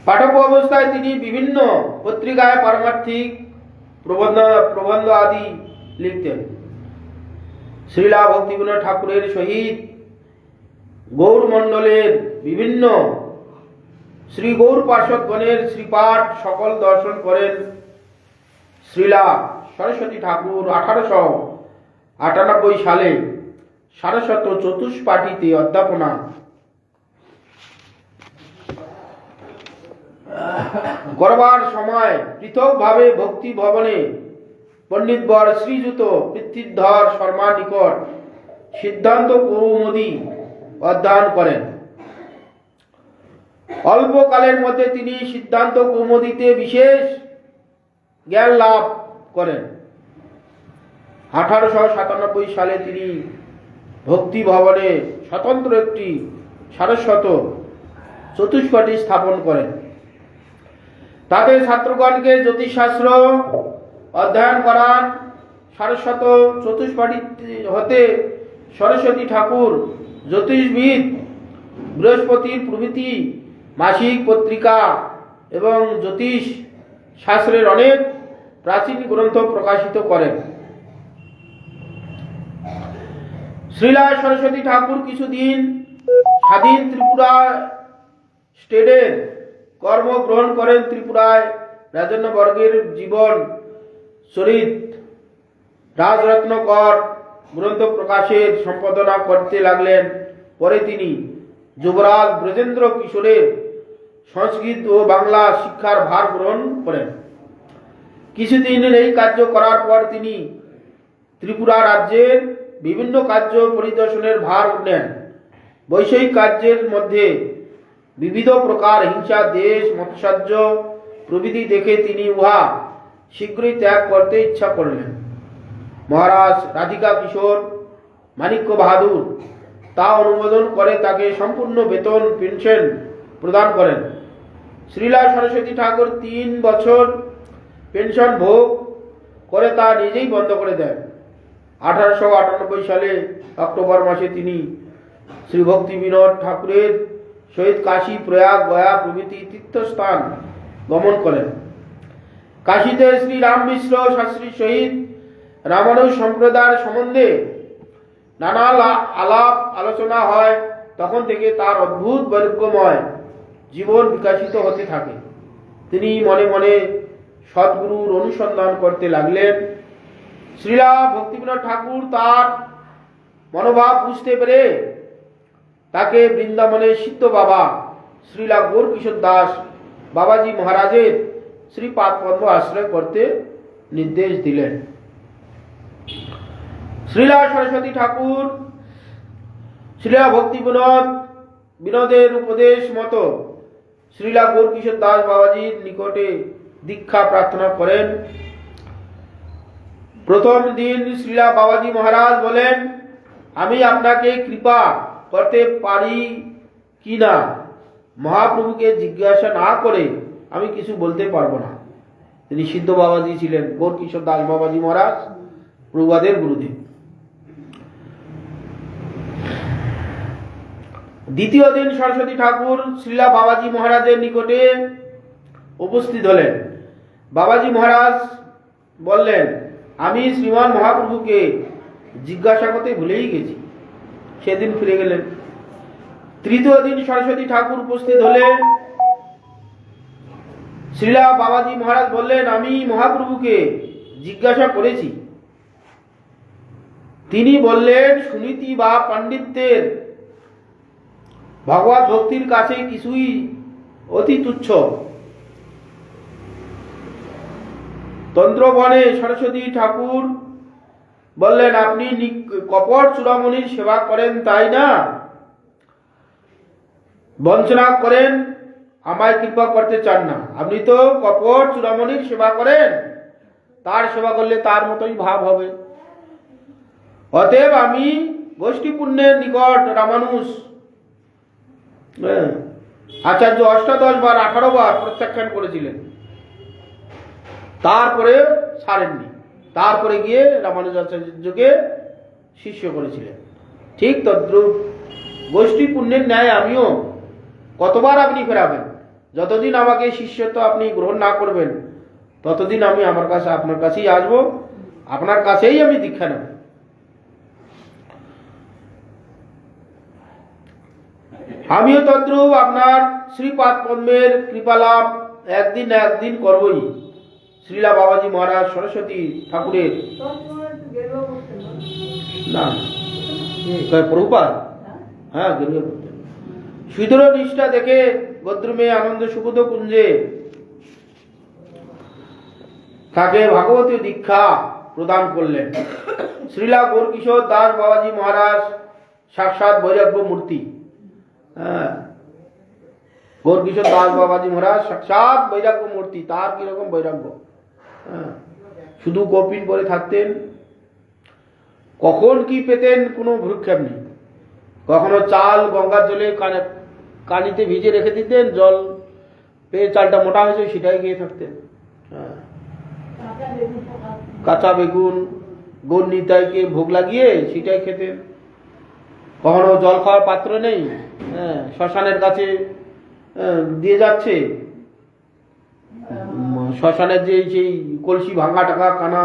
পাঠক অবস্থায় তিনি বিভিন্ন পত্রিকায় পারমার্থিক প্রবন্ধ আদি লিখতেন। শ্রীলা ভক্তিবিনোদ ঠাকুরের সহিত গৌরমণ্ডলের বিভিন্ন শ্রী গৌর পার্শ্বদগণের শ্রীপাঠ সকল দর্শন করেন। শ্রীলা সরস্বতী ঠাকুর 1898 সালে সারস্বত চতুষ্পাঠীতে অধ্যাপনা করবার সময় পৃথকভাবে ভক্তি ভবনে পণ্ডিত বর শ্রীযুত পিতৃধর শর্মা নিকট সিদ্ধান্ত কৌমুদী অধ্যয়ন করেন। অল্পকালের মধ্যে তিনি সিদ্ধান্ত কৌমুদীতে বিশেষ জ্ঞান লাভ করেন। 1897 সালে তিনি ভক্তি ভবনে স্বতন্ত্র একটি সারস্বত চতুষ্পাঠী স্থাপন করেন। তাতে ছাত্রগণকে জ্যোতিষশাস্ত্র অধ্যয়ন করান। সারস্বত চতুষ্পাঠী হতে সরস্বতী ঠাকুর জ্যোতিষবিদ বৃহস্পতির প্রভৃতি মাসিক পত্রিকা এবং জ্যোতিষ শাস্ত্রের অনেক প্রাচীন গ্রন্থ প্রকাশিত করেন। শ্রীলা সরস্বতী ঠাকুর কিছুদিন স্বাধীন ত্রিপুরা স্টেটের কর্ম গ্রহণ করেন। ত্রিপুরায় রাজন্যবর্গের জীবন চরিত রাজরত্নকর গ্রন্থ প্রকাশের সম্পাদনা করতে লাগলেন। পরে তিনি যুবরাজ ব্রজেন্দ্র কিশোরের সংস্কৃত ও বাংলা শিক্ষার ভার গ্রহণ করেন। কিছুদিন এই কার্য করার পর তিনি ত্রিপুরা রাজ্যের বিভিন্ন কার্য পরিদর্শনের ভার নেন। বৈষয়িক কার্যের মধ্যে বিবিধ প্রকার হিংসা, দেশ, মৎসাহ্য প্রভৃতি দেখে তিনি উহা শীঘ্রই ত্যাগ করতে ইচ্ছা করলেন। মহারাজ রাধিকা কিশোর মাণিক্য বাহাদুর তা অনুমোদন করে তাকে সম্পূর্ণ বেতন পেনশন প্রদান করেন। শ্রীলা সরস্বতী ঠাকুর 3 বছর পেনশন ভোগ করে তা নিজেই বন্ধ করে দেন। 1898 সালে অক্টোবর মাসে তিনি শ্রী ভক্তি বিনোদ ঠাকুরের সহিত কাশী, প্রয়াগ, গয়া প্রভৃতি তীর্থস্থান গমন করেন। কাশীতে শ্রী রাম মিশ্র শাস্ত্রীর সহিত রামানুজ সম্প্রদায়ের সম্বন্ধে নানা আলাপ আলোচনা হয়। তখন থেকে তার অদ্ভুত বৈরাগ্যময় জীবন বিকশিত হতে থাকে। তিনি মনে মনে সদ্গুরুর অনুসন্ধান করতে লাগলেন। শ্রীলা ভক্তিবিনোদ ঠাকুর তার মনোভাব বুঝতে পেরে তাকে বৃন্দাবনের সিদ্ধ বাবা শ্রীলা গৌরকিশোর দাস বাবাজি মহারাজের শ্রীপাদ পদ্ম আশ্রয় করতে নির্দেশ দিলেন। শ্রীলা সরস্বতী ঠাকুর শ্রীলা ভক্তি বিনোদের উপদেশ মতো শ্রীলা গৌরকিশোর দাস বাবাজির নিকটে দীক্ষা প্রার্থনা করেন। প্রথম দিন শ্রীলা বাবাজি মহারাজ বলেন, আমি আপনাকে কৃপা করতে পারি কি না মহাপ্রভুকে জিজ্ঞাসা না করে আমি কিছু বলতে পারবো না। তিনি সিদ্ধ বাবাজি ছিলেন, গৌরকিশোর দাস বাবাজি মহারাজ প্রভুপাদের গুরুদেব। দ্বিতীয় দিন সরস্বতী ঠাকুর শ্রীলা বাবাজি মহারাজের নিকটে উপস্থিত হলেন। বাবাজি মহারাজ বললেন, আমি শ্রীমান মহাপ্রভুকে জিজ্ঞাসা করতে ভুলেই গেছি। সেদিন ফিরে গেলেন। তৃতীয় দিন সরস্বতী ঠাকুর উপস্থিত হলে শ্রীলা বাবাজি মহারাজ বললেন, আমি মহাপ্রভুকে জিজ্ঞাসা করেছি। তিনি বললেন, সুনীতি বা পাণ্ডিত্যের ভগবত ভক্তির কাছে কিছুই অতি তুচ্ছ। তন্ত্রবনে সরস্বতী ঠাকুর বললেন, আপনি কপট চূড়ামণির সেবা করেন তাই না? বঞ্চনা করেন, আমায় কৃপা করতে চান না। আপনি তো কপট চূড়ামণির সেবা করেন, তার সেবা করলে তার মতোই ভাব হবে। অতএব আমি গোষ্ঠী পুণ্যের নিকট রামানুজ আচার্য 18 বার 18 বার প্রত্যাখ্যান করেছিলেন, তারপরে ছাড়েননি। তারপরে গিয়ে রামানুজাচার্যকে শিষ্য করেছিলেন। ঠিক তদ্রূপ গোষ্ঠী পুণ্যের ন্যায় আমিও কতবার আপনি ফেরাবেন? যতদিন আমাকে শিষ্যত্ব আপনি গ্রহণ না করবেন ততদিন আমি আপনার কাছেই আসবো, আপনার কাছেই আমি দীক্ষা নেব। আমিও তদ্রূপ আপনার শ্রীপাদ পদ্মের কৃপালাভ একদিন করবই। শ্রীলা বাবাজি মহারাজ সরস্বতী ঠাকুরের না প্রভুপাদ সুদূর নিষ্ঠা দেখে গদ্রমে আনন্দ সুবোধ কুঞ্জে তাকে ভাগবতী দীক্ষা প্রদান করলেন। শ্রীলা গৌরকিশোর দাস বাবাজি মহারাজ সাক্ষাৎ বৈরাগ্য মূর্তি। হ্যাঁ, গৌরকিশোর দাস বাবাজি মহারাজ সাক্ষাৎ বৈরাগ্য মূর্তি। তার কিরকম বৈরাগ্য! হ্যাঁ, শুধু কপিন পরে থাকতেন, কখন কি পেতেন কোনো ভ্রুক্ষেপ নেই। কখনো চাল গঙ্গার জলে কানিতে ভিজে রেখে দিতেন, জল পেয়ে চালটা মোটা হয়েছে সেটাই খেয়ে থাকতেন। হ্যাঁ, কাঁচা বেগুন গৌর নিতাইকে ভোগ লাগিয়ে সেটাই খেতেন। কখনো জল খাওয়ার পাত্র নেই, হ্যাঁ, শ্মশানের কাছে দিয়ে যাচ্ছে, শ্মশানের যে সেই কলসি ভাঙা টাকা কানা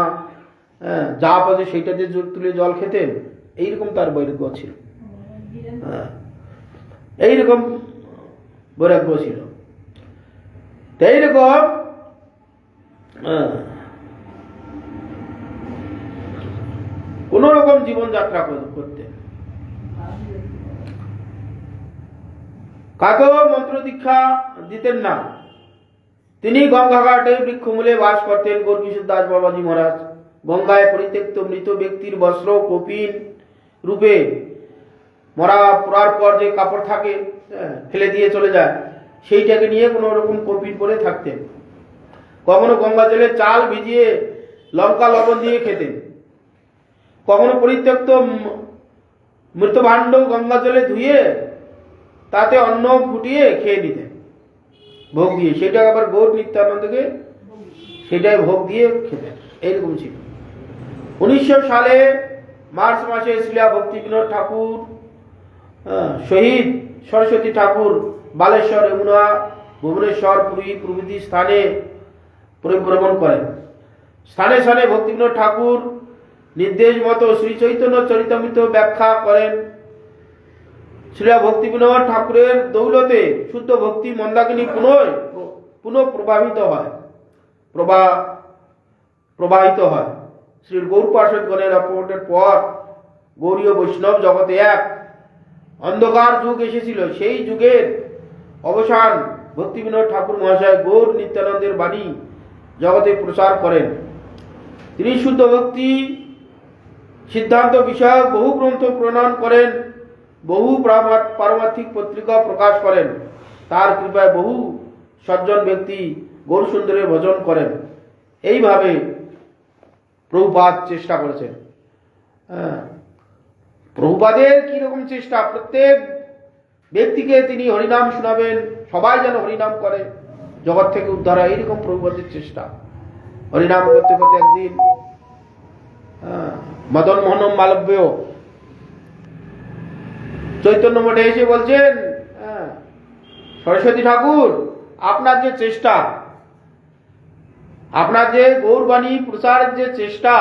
যা পাচ্ছে সেইটাতে তুলে জল খেতেন। এইরকম তার বৈরাগ্য ছিল। হ্যাঁ, এইরকম বৈরাগ্য ছিল। এইরকম কোন রকম জীবনযাত্রা করতেন। কাকেও মন্ত্র দীক্ষা দিতেন না। তিনি গঙ্গাঘাটে বৃক্ষমূলে বাস করতেন। গৌরকিশোর দাস বাবাজি মহারাজ গঙ্গায় পরিত্যক্ত মৃত ব্যক্তির বস্ত্র কপিন রূপে, পরার পর যে কাপড় থাকে ফেলে দিয়ে চলে যায়, সেইটাকে নিয়ে কোনো রকম কপিন পরে থাকতেন। কখনো গঙ্গা জলে চাল ভিজিয়ে লঙ্কা লবণ দিয়ে খেতেন। কখনো পরিত্যক্ত মৃত ভাণ্ড গঙ্গা জলে ধুয়ে তাতে অন্ন ফুটিয়ে খেয়ে নিতেন ভোগ দিয়ে। সেটা আবার গৌর নিত্যানন্দকে সেটাই ভোগ দিয়ে খেতেন। এইরকম ছিল। 1900 সালে মার্চ মাসে শ্রীলা ভক্তি বিনোদ ঠাকুর শহীদ সরস্বতী ঠাকুর বালেশ্বর, যমুনা, ভুবনেশ্বর, পুরী প্রভৃতি স্থানে পরিভ্রমণ করেন। স্থানে স্থানে ভক্তি বিনোদ ঠাকুর নির্দেশ মতো শ্রী চৈতন্য চরিতামৃত ব্যাখ্যা করেন। শ্রীলা ভক্তি বিনোদ ঠাকুরের দৌলতে শুদ্ধ ভক্তি মন্দাকিনী পুনঃ প্রবাহিত হয়। শ্রী গৌর পার্শ্বদগণের অপরের পর গৌরীয় বৈষ্ণব জগতে এক অন্ধকার যুগ এসেছিল। সেই যুগের অবসান ভক্তি বিনোদ ঠাকুর মহাশয় গৌর নিত্যানন্দের বাণী জগতে প্রচার করেন। তিনি শুদ্ধ ভক্তি সিদ্ধান্ত বিষয়ক বহু গ্রন্থ প্রণয়ন করেন, বহু পারমার্থিক পত্রিকা প্রকাশ করেন। তার কৃপায় বহু সজ্জন ব্যক্তি গৌর সুন্দরের ভজন করেন। এইভাবে প্রভুপাদ চেষ্টা করেছেন। প্রভুপাদের কিরকম চেষ্টা! প্রত্যেক ব্যক্তিকে তিনি হরিনাম শোনাবেন, সবাই যেন হরিনাম করে, জগৎ থেকে উদ্ধার হয়, এইরকম প্রভুপাদের চেষ্টা। হরিনাম করতে করতে একদিন মদন মোহন মালব্য চৈতন্য মঠে এসে বলছেন, সরস্বতী ঠাকুর, আপনার যে চেষ্টা, আপনার যে গৌরবাণী প্রচারের যে চেষ্টা,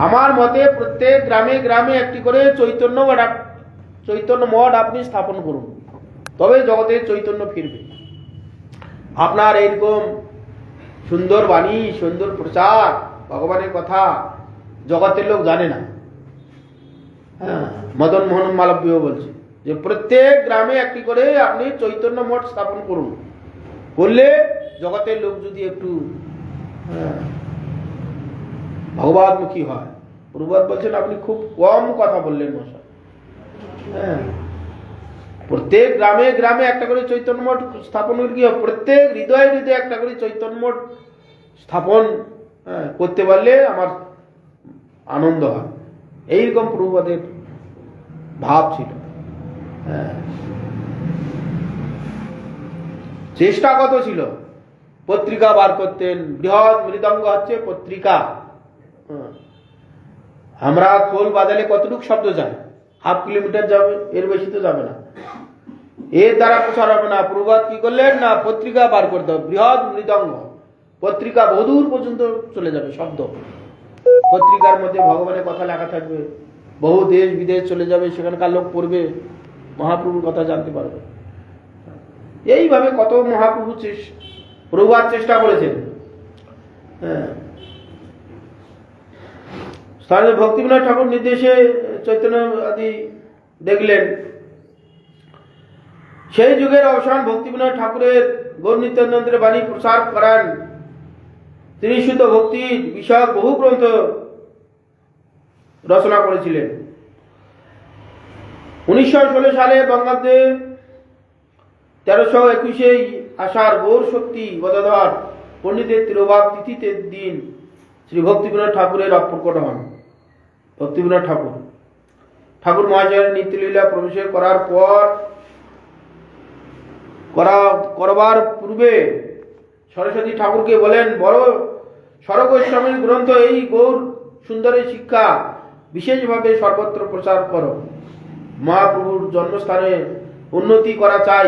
আমার মতে প্রত্যেক গ্রামে গ্রামে একটি করে চৈতন্য মঠ আপনি স্থাপন করুন, তবে জগতে চৈতন্য ফিরবে। আপনার এইরকম সুন্দর বাণী, সুন্দর প্রচার, ভগবানের কথা জগতের লোক জানে না। মদন মোহন মালব্য বলছে যে প্রত্যেক গ্রামে একটি করে আপনি চৈতন্য মঠ স্থাপন করুন, করলে জগতের লোক যদি একটু ভগবানমুখী হয়। প্রভুপাদ বলছেন আপনি খুব কম কথা বললেন মশাই। প্রত্যেক গ্রামে গ্রামে একটা করে চৈতন্য মঠ স্থাপন করে কি হবে? প্রত্যেক হৃদয়ে হৃদয়ে একটা করে চৈতন্য মঠ স্থাপন করতে পারলে আমার আনন্দ হয়। এইরকম প্রভুপাদের ভাব ছিল। চেষ্টা কত ছিল! পত্রিকা বার করতেন। বৃহৎ মৃদঙ্গ হচ্ছে পত্রিকা। আমরা খোল বাজালে কতটুকু শব্দ যায়? 1/2 কিলোমিটার যাবে, এর বেশি তো যাবে না। এর দ্বারা প্রচার হবে না। প্রভুপাদ কি করলেন না, পত্রিকা বার করতে হবে, বৃহৎ মৃদঙ্গ। পত্রিকা বহুদূর পর্যন্ত চলে যাবে শব্দ। পত্রিকার মধ্যে ভগবানের কথা লেখা থাকবে, বহু দেশ বিদেশ চলে যাবে, সেখানকার লোক পড়বে, মহাপ্রভুর কথা জানতে পারবে। এইভাবে কত মহাপ্রভু প্রভুপাদ চেষ্টা করেছেন। স্থানীয় ভক্তি বিনোদ ঠাকুর নির্দেশে চৈতন্য আদি দেখলেন। সেই যুগের অবসান ভক্তি বিনোদ ঠাকুরের গৌর নিত্যানন্দের বাণী প্রচার করান। তিনি শুদ্ধ ভক্তির বিষয়ক বহু গ্রন্থ রচনা করেছিলেন। 1916 সালে বঙ্গাব্দে 1321 আষাঢ় গৌর শক্তি গদাধর পণ্ডিতের তিরোভাব তিথিতে দিন শ্রী ভক্তিবিনোদ ঠাকুরের প্রকট হন। ভক্তিবিনোদ ঠাকুর মহাশয়ের নিত্যলীলা প্রবেশ করবার পূর্বে সরস্বতী ঠাকুরকে বলেন, বড় স্বরগোস্বামীর গ্রন্থ এই গৌর সুন্দরের শিক্ষা বিশেষভাবে সর্বত্র প্রচার করো। মহাপ্রভুর জন্মস্থানে উন্নতি করা চাই।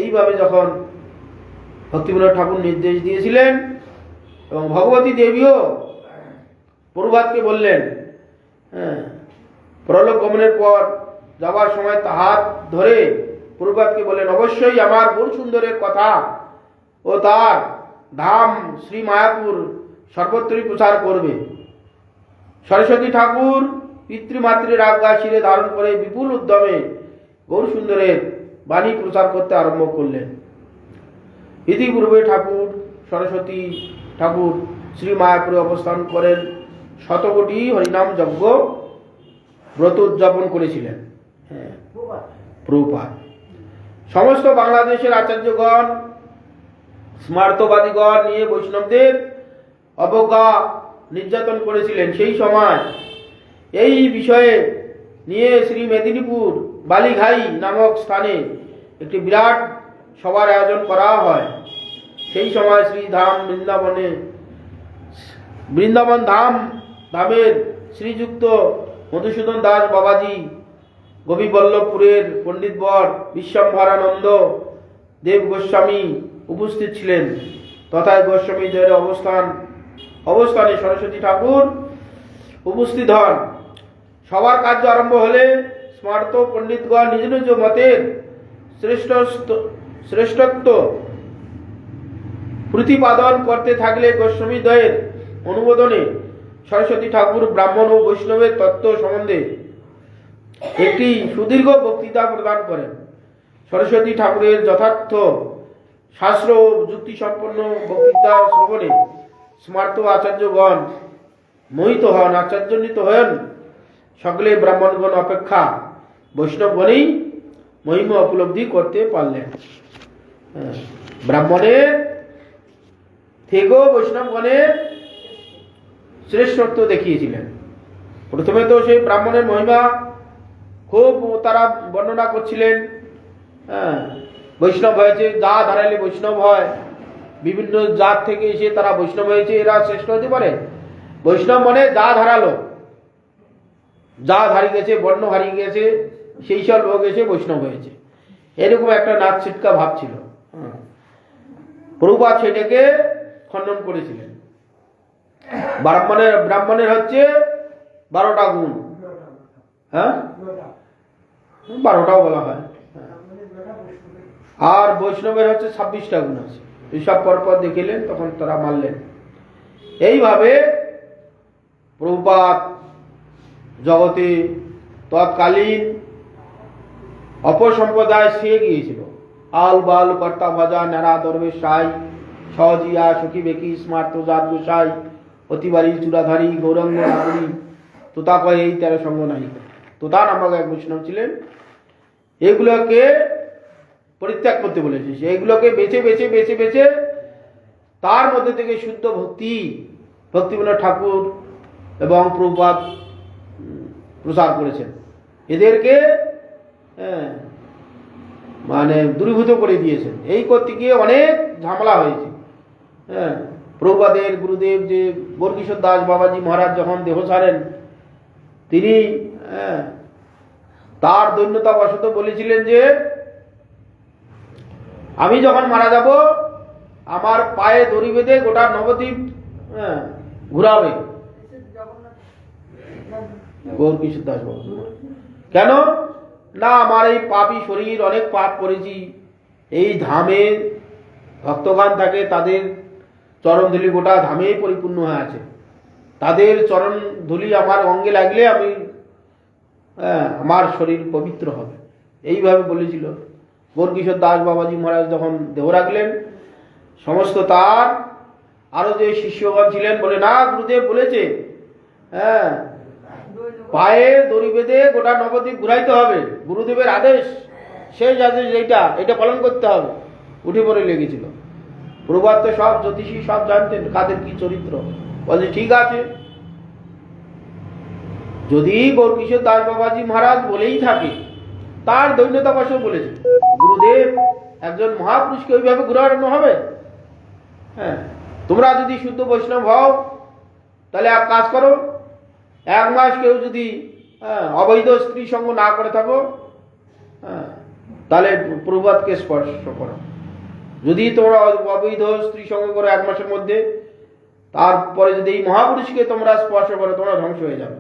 এইভাবে যখন ভক্তিবিনোদ ঠাকুর নির্দেশ দিয়েছিলেন এবং ভগবতী দেবীও প্রভাতকে বললেন, পরলোক গমনের পর যাবার সময় হাত ধরে প্রভাতকে বললেন, অবশ্যই আমার গৌর সুন্দরের কথা ও তার ধাম শ্রী মায়াপুর সর্বত্রই প্রচার করবে। সরস্বতী ঠাকুর পিতৃমাতৃর আজ্ঞা শিরে ধারণ করে বিপুল উদ্যমে গৌর সুন্দরের বাণী প্রচার করতে আরম্ভ করলেন। ইতিপূর্বে সরস্বতী ঠাকুর শ্রী মায়াপুরে অবস্থান করেন, শতকোটি হরিনাম যজ্ঞ ব্রত উদযাপন করেছিলেন। প্রভুপাদ সমস্ত বাংলাদেশের আচার্যগণ স্মার্তবাদীগণ নিয়ে বৈষ্ণবদের অবজ্ঞা নির্যাতন করেছিলেন। সেই সময় এই বিষয়ে নিয়ে শ্রী মেদিনীপুর বালিঘাই নামক স্থানে একটি বিরাট সভার আয়োজন করা হয়। সেই সময় শ্রী ধাম বৃন্দাবন ধামের শ্রীযুক্ত মধুসূদন দাস বাবাজি, গোপীবল্লভপুরের পণ্ডিতবর বিশ্বম্ভরানন্দ দেব গোস্বামী উপস্থিত ছিলেন। তথায় গোস্বামীদের অবস্থানে সরস্বতী ঠাকুর উপস্থিত হন। সবার কার্য আরম্ভ হলে স্মার্ত পণ্ডিতগণ নিজ নিজ মতের শ্রেষ্ঠত্ব প্রতিপাদন করতে থাকলে গোস্বামীদ্বয়ের অনুমোদনে সরস্বতী ঠাকুর ব্রাহ্মণ ও বৈষ্ণবের তত্ত্ব সম্বন্ধে একটি সুদীর্ঘ বক্তৃতা প্রদান করেন। সরস্বতী ঠাকুরের যথার্থ শাস্ত্র ও যুক্তিসম্পন্ন বক্তৃতা শ্রবণে স্মার্ত আচার্যগণ মোহিত হন, আশ্চর্যান্বিত হন। সকলে ব্রাহ্মণগণ অপেক্ষা বৈষ্ণবগণেই মহিমা উপলব্ধি করতে পারলেন। ব্রাহ্মণের থেকেও বৈষ্ণবগণের শ্রেষ্ঠত্ব দেখিয়েছিলেন। প্রথমে তো সেই ব্রাহ্মণের মহিমা খুব তারা বর্ণনা করছিলেন। বৈষ্ণব হয়েছে, জাত হারাইলে বৈষ্ণব হয়, বিভিন্ন জাত থেকে এসে তারা বৈষ্ণব হয়েছে, এরা শ্রেষ্ঠ হতে পারে? বৈষ্ণব মানে জাত হারালো, জাত হারিয়ে গেছে, বর্ণ হারিয়ে গেছে, সেই সব লোক এসে বৈষ্ণব হয়েছে, এরকম একটা নাচ ছিটকা ভাব ছিল। প্রভুপাদ সেটাকে খণ্ডন করেছিলেন। ব্রাহ্মণের হচ্ছে 12টা গুণ, 12টাও বলা হয়, আর বৈষ্ণবের হচ্ছে 26টা গুণ আছে। এইসব পরপর দেখিলেন, তখন তারা মানলেন। এইভাবে প্রভুপাদ জগতে তৎকালীন অপসম্প্রদায় সে গিয়েছিল। আল বাল কর্তা ভজা নেড়া দরবেশ সাই সহজিয়া সখী বেকি স্মার্ত জাত গোসাই অতিবারী চূড়াধারী গৌরাঙ্গ নাগরী তোতা কয় এই 13 সঙ্গ নাই। তোতা নামক এক বৈষ্ণব ছিলেন। এগুলোকে পরিত্যাগ করতে বলেছে। এইগুলোকে বেছে বেছে বেছে বেছে তার মধ্যে থেকে শুদ্ধ ভক্তিবিনোদ ঠাকুর এবং প্রভুপাদ প্রচার করেছেন। এদেরকে মানে দূরীভূত করে দিয়েছেন। এই করতে গিয়ে অনেক ঝামেলা হয়েছে। প্রভুপাদের গুরুদেব যে গৌরকিশোর দাস বাবাজি মহারাজ যখন দেহ ছাড়েন, তিনি তার দৈন্যতাবশত বলেছিলেন যে আমি যখন মারা যাব আমার পায়ে দড়ি বেঁধে গোটা নবদ্বীপ ঘুরাবে গৌরকিশোর দাস বাবা। কেন না, আমার এই পাপী শরীর, অনেক পাপ করেছি, এই ধামে ভক্তগান থাকে, তাদের চরণধুলি গোটা ধামেই পরিপূর্ণ হয়ে আছে, তাদের চরণধুলি আমার অঙ্গে লাগলে আমি আমার শরীর পবিত্র হবে, এইভাবে বলেছিল। গৌরকিশোর দাস বাবাজি মহারাজ যখন দেহ রাখলেন, সমস্ত তার আরো যে শিষ্যগণ ছিলেন বলে না গুরুদেব বলেছে, হ্যাঁ, পায়ে দড়ি বেঁধে গোটা নবদ্বীপ ঘুরাইতে হবে, গুরুদেবের আদেশ, শেষ আদেশ এটা পালন করতে হবে। উঠে পড়ে লেগেছিল। প্রভাত তো সব জ্যোতিষী সব জানতেন কাদের কি চরিত্র। বলছে ঠিক আছে, যদি গৌরকিশোর দাস বাবাজি মহারাজ বলেই থাকে, তার দৈন্যতা বসে বলেছে গুরুদেব একজন মহাপুরুষকে ওইভাবে ঘুরানো হবে? হ্যাঁ, তোমরা যদি শুদ্ধ বৈষ্ণব হও তাহলে এক কাজ করো, 1 মাস কেউ যদি অবৈধ স্ত্রী সঙ্গ না করে থাকো, তাহলে প্রভাতকে স্পর্শ করো। যদি তোমরা অবৈধ স্ত্রী সঙ্গ করো 1 মাসের মধ্যে, তারপরে যদি এই মহাপুরুষকে তোমরা স্পর্শ করো, তোমরা ধ্বংস হয়ে যাবে।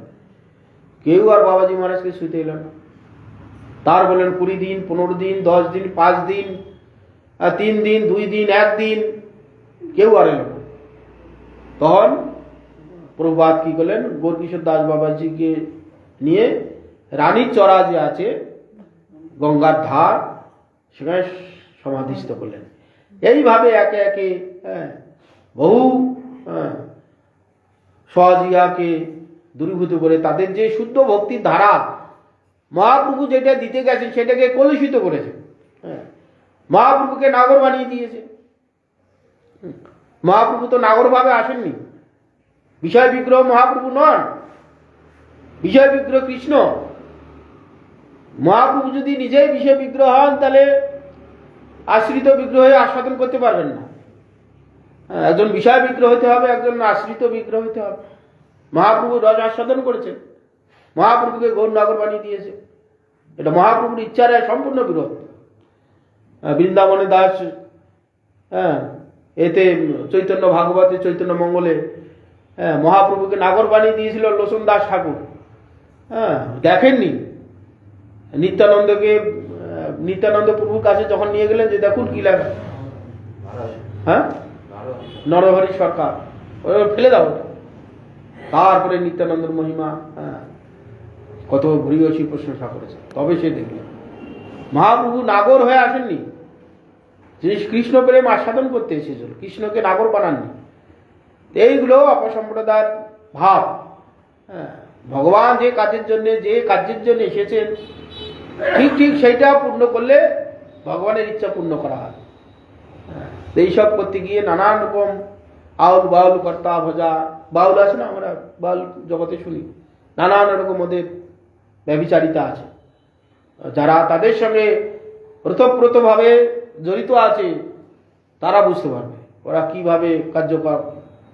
কেউ আর বাবাজি মহারাজকে শুইতে এলো না। তার বলেন 20 দিন, 15 দিন, 10 দিন, 5 দিন, 3 দিন, 2 দিন, 1 দিন, কেউ আর এলো না। তখন প্রভাত কি করলেন, গৌরকিশোর দাস বাবাজিকে নিয়ে রানীর চড়া যে আছে গঙ্গার ধার, সেখানে সমাধিস্থ করলেন। এইভাবে একে একে বহু সহজিয়াকে দূরীভূত করে তাদের যে শুদ্ধ ভক্তির ধারা মহাপ্রভু যেটা দিতে গেছেন সেটাকে কলুষিত করেছে। মহাপ্রভুকে নাগর বানিয়ে দিয়েছে। মহাপ্রভু তো নাগর ভাবে আসেননি, বিষয় বিগ্রহ মহাপ্রভু নন, বিষয় বিগ্রহ কৃষ্ণ। মহাপ্রভু যদি নিজেই বিষয় বিগ্রহ হন তাহলে আশ্রিত বিগ্রহে আস্বাদন করতে পারবেন না। একজন বিষয় বিগ্রহ হতে হবে, একজন আশ্রিত বিগ্রহ হতে হবে। মহাপ্রভু রস আস্বাদন করেছেন, মহাপ্রভুকে গৌর নাগর বানিয়ে দিয়েছে। এটা মহাপ্রভুর ইচ্ছার সম্পূর্ণ বিরোধ। বৃন্দাবনে দাস এতে চৈতন্য ভাগবতে চৈতন্য মঙ্গলে মহাপ্রভুকে নাগর বানিয়ে দিয়েছিল লোচন দাস ঠাকুর। দেখেননি? নিত্যানন্দ প্রভুর কাছে যখন নিয়ে গেলেন যে দেখুন কি লেখা, নরহরি সরকার, ফেলে দাও। তারপরে নিত্যানন্দের মহিমা কত ভূয়সী প্রশংসা করেছে, তবে সে দেখলেন মহাপ্রভু নাগর হয়ে আসেননি। যিনি কৃষ্ণ প্রেম আস্বাদন করতে এসেছিল, কৃষ্ণকে নাগর বানাননি। এইগুলো অপসম্প্রদায়ের ভাব। ভগবান যে কাজের জন্য এসেছেন ঠিক সেইটা পূর্ণ করলে ভগবানের ইচ্ছা পূর্ণ করা হয়। এইসব করতে গিয়ে নানান রকম আউল বাউল কর্তা ভজা, বাউল আছে না, আমরা বাউল জগতে শুনি, নানান রকম ওদের ব্যভিচারিতা আছে। যারা তাদের সঙ্গে ওতপ্রোতভাবে জড়িত আছে তারা বুঝতে পারবে ওরা কিভাবে কার্যকর,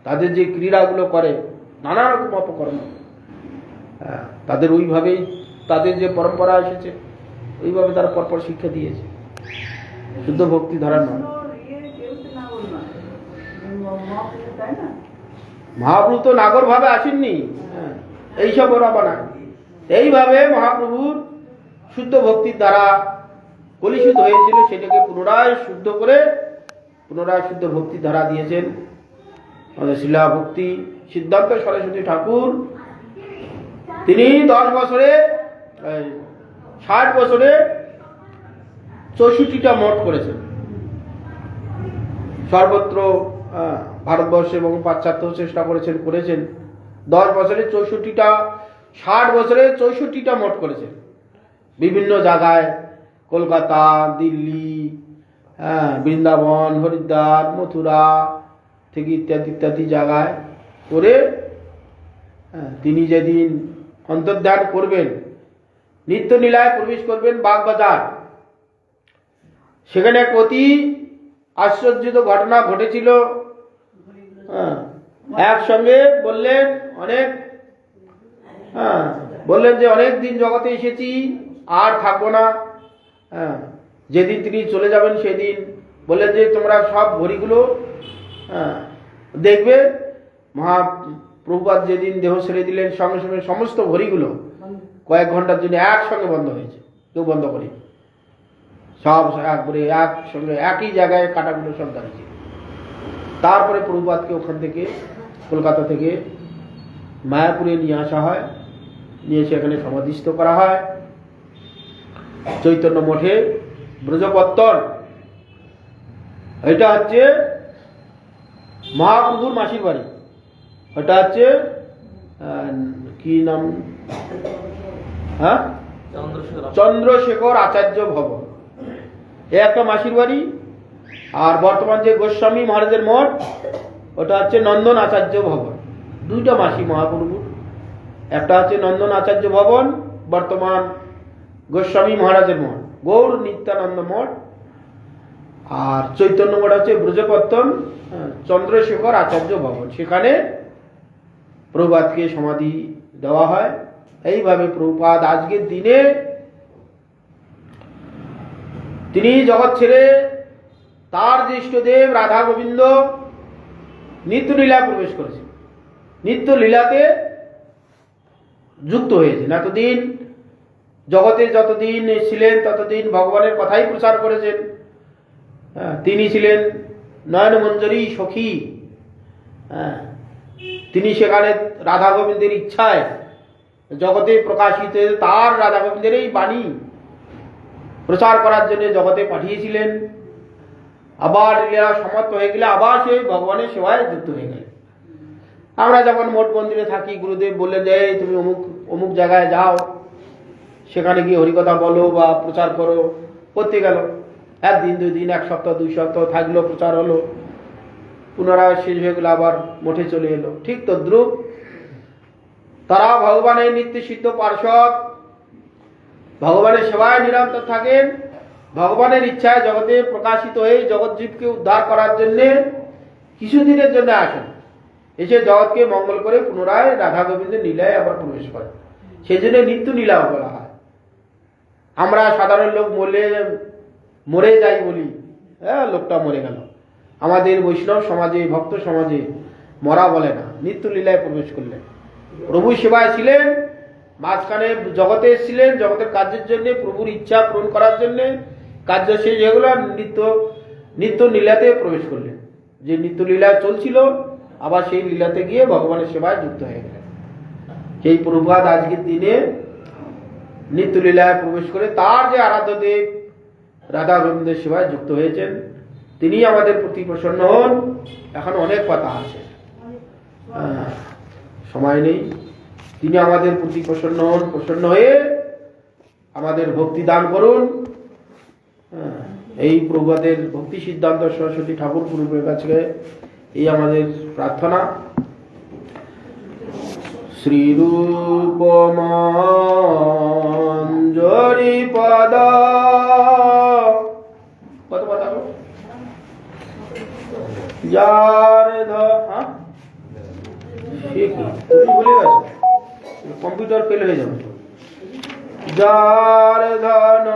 তাদের যে ক্রীড়াগুলো করে নানা রকম অপকর্ম, তাদের ওইভাবেই তাদের যে পরম্পরা এসেছে ওইভাবে তারা পরপর শিক্ষা দিয়েছে। শুদ্ধ ভক্তি ধারা নয়। মহাপ্রভু তো নাগর ভাবে আসেননি, এইসব ওরা বানায়। এইভাবে মহাপ্রভুর শুদ্ধ ভক্তির দ্বারা কলুষিত হয়েছিল, সেটাকে পুনরায় শুদ্ধ করে পুনরায় শুদ্ধ ভক্তির ধারা দিয়েছেন আমাদের শিলা ভক্তি সিদ্ধান্ত সরস্বতী ঠাকুর। তিনি 60 বছরে 64টা মঠ করেছেন। সর্বত্র ভারতবর্ষে এবং পাশ্চাত্য চেষ্টা করেছেন 10 বছরে 64টা, 60 বছরে 64টা মঠ করেছেন বিভিন্ন জায়গায়, কলকাতা, দিল্লি, বৃন্দাবন, হরিদ্বার, মথুরা থেকে ইত্যাদি জায়গায় করে তিনি যেদিন অন্তর্ধান করবেন, নিত্য লীলায় প্রবেশ করবেন বাগবাজার, সেখানে এক অতি আশ্চর্যিত ঘটনা ঘটেছিল। একসঙ্গে বললেন যে অনেক দিন জগতে এসেছি, আর থাকবো না। যেদিন তিনি চলে যাবেন সেদিন বললেন যে তোমরা সব ঘড়িগুলো দেখবে। মহাপ্রভুপাদ যেদিন দেহ ছেড়ে দিলেন সঙ্গে সঙ্গে সমস্ত ঘড়িগুলো কয়েক ঘন্টার জন্য একসঙ্গে বন্ধ হয়েছে, কেউ বন্ধ করেনি। সব একবারে একসঙ্গে একই জায়গায় কাটাগুলো সব দাঁড়িয়েছে। তারপরে প্রভুপাদকে ওখান থেকে কলকাতা থেকে মায়াপুরে নিয়ে আসা হয়, নিয়ে এসে এখানে সমাধিস্থ করা হয় চৈতন্য মঠে ব্রজপত্তন। এটা হচ্ছে মহাপ্রভুর মাসির বাড়ি, ওটা হচ্ছে কি নাম, হ্যাঁ, চন্দ্রশেখর আচার্য ভবন, এ একটা মাসির বাড়ি। আর বর্তমান যে গোস্বামী মহারাজের মঠ, ওটা হচ্ছে নন্দন আচার্য ভবন। দুইটা মাসি মহাপ্রভুর, একটা হচ্ছে নন্দন আচার্য ভবন, বর্তমান গোস্বামী মহারাজের মঠ, গৌর নিত্যানন্দ মঠ। আর চৈতন্য মঠ হচ্ছে ব্রজপত্তন চন্দ্রশেখর আচার্য ভবন, সেখানে প্রভুপাদকে সমাধি দেওয়া হয়। এইভাবে প্রভুপাদ আজকের দিনে তিনি জগৎ ছেড়ে তার যে ইষ্টদেব রাধা গোবিন্দ নিত্য লীলা প্রবেশ করেছেন, নিত্য লীলাতে যুক্ত হয়েছেন। এতদিন জগতে যতদিন ছিলেন ততদিন ভগবানের কথাই প্রচার করেছেন। তিনি ছিলেন নয়নমঞ্জরী সখী, তিনি সেখানে রাধা গোবিন্দের ইচ্ছায় জগতে প্রকাশিত তার রাধা গোবিন্দের এই বাণী প্রচার করার জন্য জগতে পাঠিয়েছিলেন। আবার লীলা সমাপ্ত হয়ে গেলে আবার সেই ভগবানের সেবায় যুক্ত হয়ে গেলেন। আমরা যখন মঠ মন্দিরে থাকি, গুরুদেব বলে দেয় তুমি অমুক অমুক জায়গায় যাও, সেখানে গিয়ে হরিকথা বলো বা প্রচার করো, করতে গেল। একদিন, 2 দিন, 1 সপ্তাহ, 2 সপ্তাহ থাকলো, প্রচার হলো, পুনরায় শেষ হয়ে গেলো, আবার মঠে চলে এলো। ঠিক তদ্রূপ তারা ভগবানের নিত্য সিদ্ধ পার্ষদ, ভগবানের সেবায় নিরন্তর থাকেন, ভগবানের ইচ্ছায় জগতে প্রকাশিত হয়ে জগৎজীবকে উদ্ধার করার জন্য কিছুদিনের জন্য আসেন, এসে জগৎকে মঙ্গল করে পুনরায় রাধা গোবিন্দের লীলায় আবার প্রবেশ করেন। সেই জন্য নিত্য লীলা বলা হয়। আমরা সাধারণ লোক মরে যাই বলি, হ্যাঁ লোকটা মরে গেল। আমাদের বৈষ্ণব সমাজে, ভক্ত সমাজে মরা বলে না, নিত্য লীলায় প্রবেশ করলেন, প্রভু সেবায় ছিলেন, মাঝখানে জগতে এসেছিলেন জগতের কাজের জন্য, প্রভুর ইচ্ছা পূরণ করার জন্য। কার্য শেষ হয়ে গেল, নিত্য লীলাতে প্রবেশ করলেন। যে নিত্য লীলা চলছিল, আবার সেই লীলাতে গিয়ে ভগবানের সেবায় যুক্ত হয়ে গেলেন। সেই প্রভুপাদ আজকের দিনে নিত্য লীলায় প্রবেশ করে তার যে আরাধ্য দেব রাধা গোবিন্দের সেবায় যুক্ত হয়েছেন, তিনি আমাদের প্রতি প্রসন্ন হন। এখন অনেক কথা আছে, সময় নেই। তিনি আমাদের প্রতি প্রসন্ন হন, প্রসন্ন হয়ে আমাদের ভক্তি দান করুন। এই প্রভুপাদের ভক্তি সিদ্ধান্ত সরস্বতী ঠাকুর প্রভুর কাছে এই আমাদের প্রার্থনা। শ্রীরূপ মঞ্জরি পদ, কত কথা যার তুমি ভুলে গেছো, কম্পিউটার ফেল হয়ে যাবে। যার ধন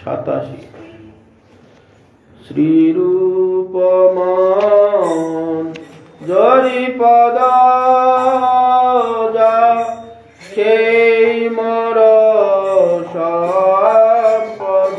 87 শ্রীরূপ মঞ্জরি পদ, যা সেই মর সম্পদ।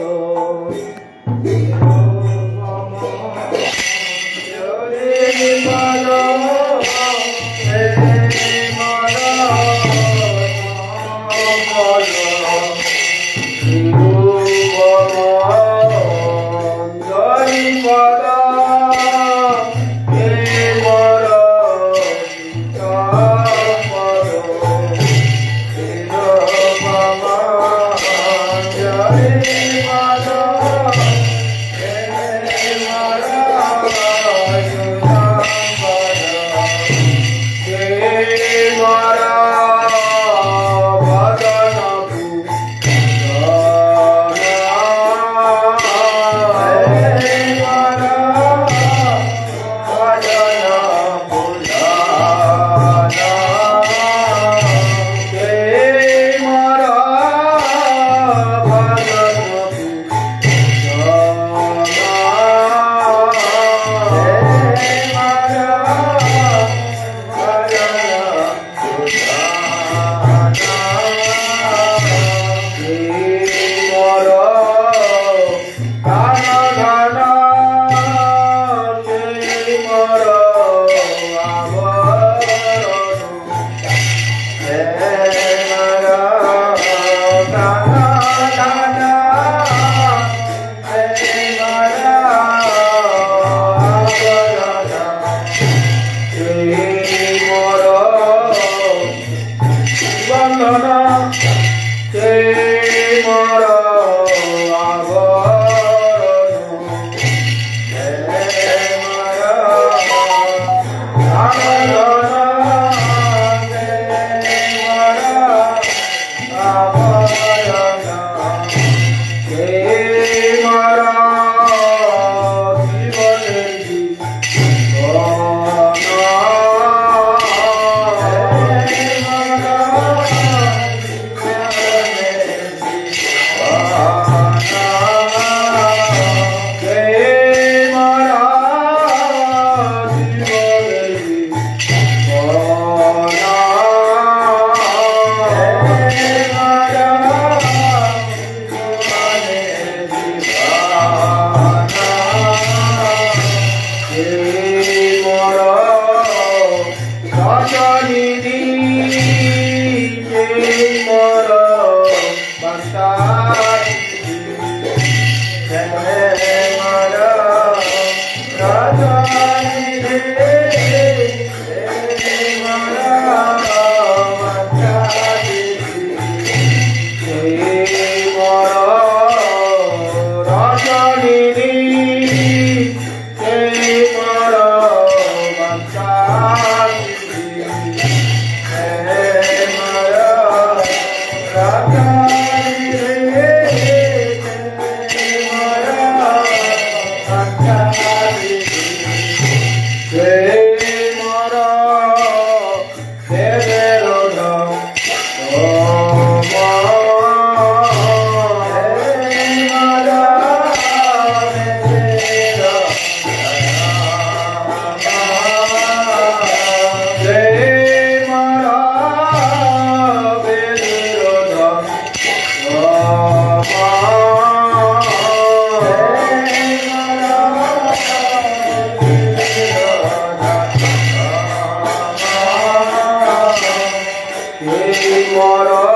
বন্ধন কে মর আবরণ কে মর আবরণ কে মর আবরণ কে মর জীবনের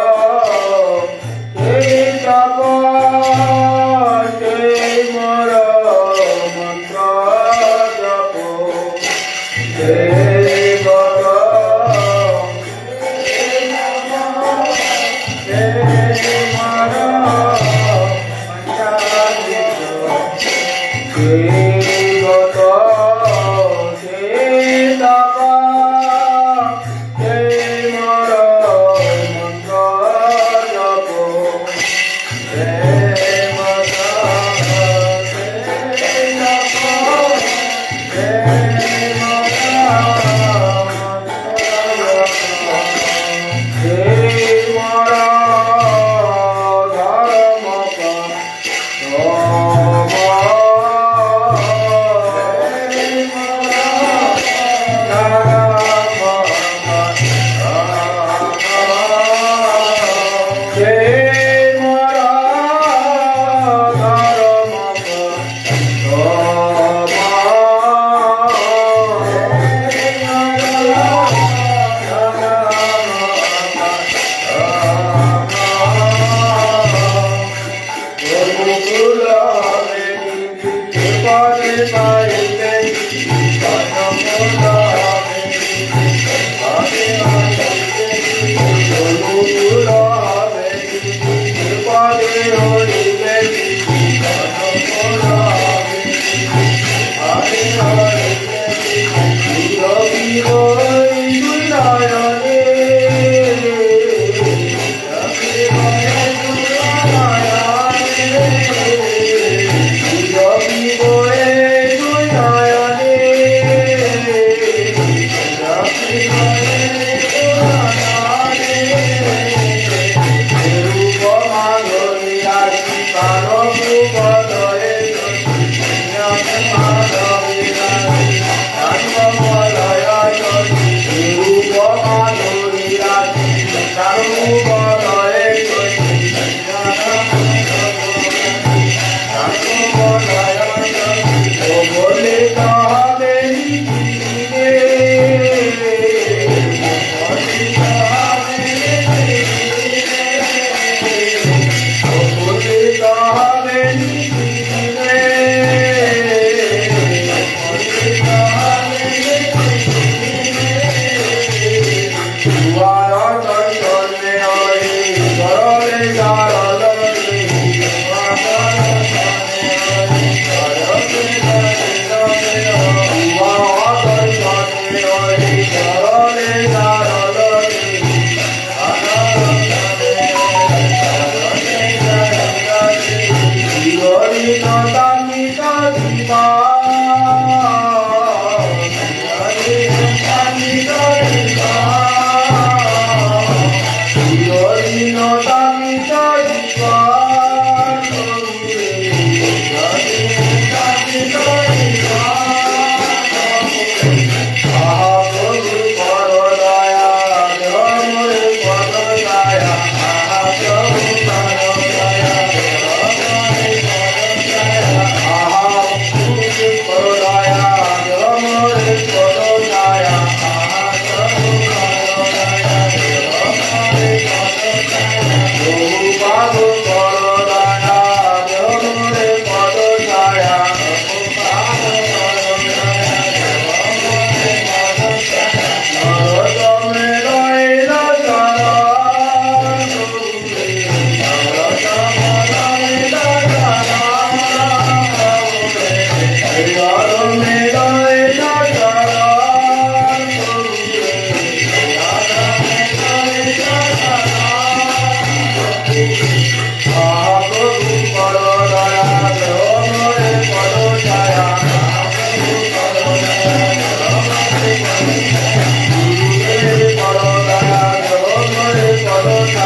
জগৎ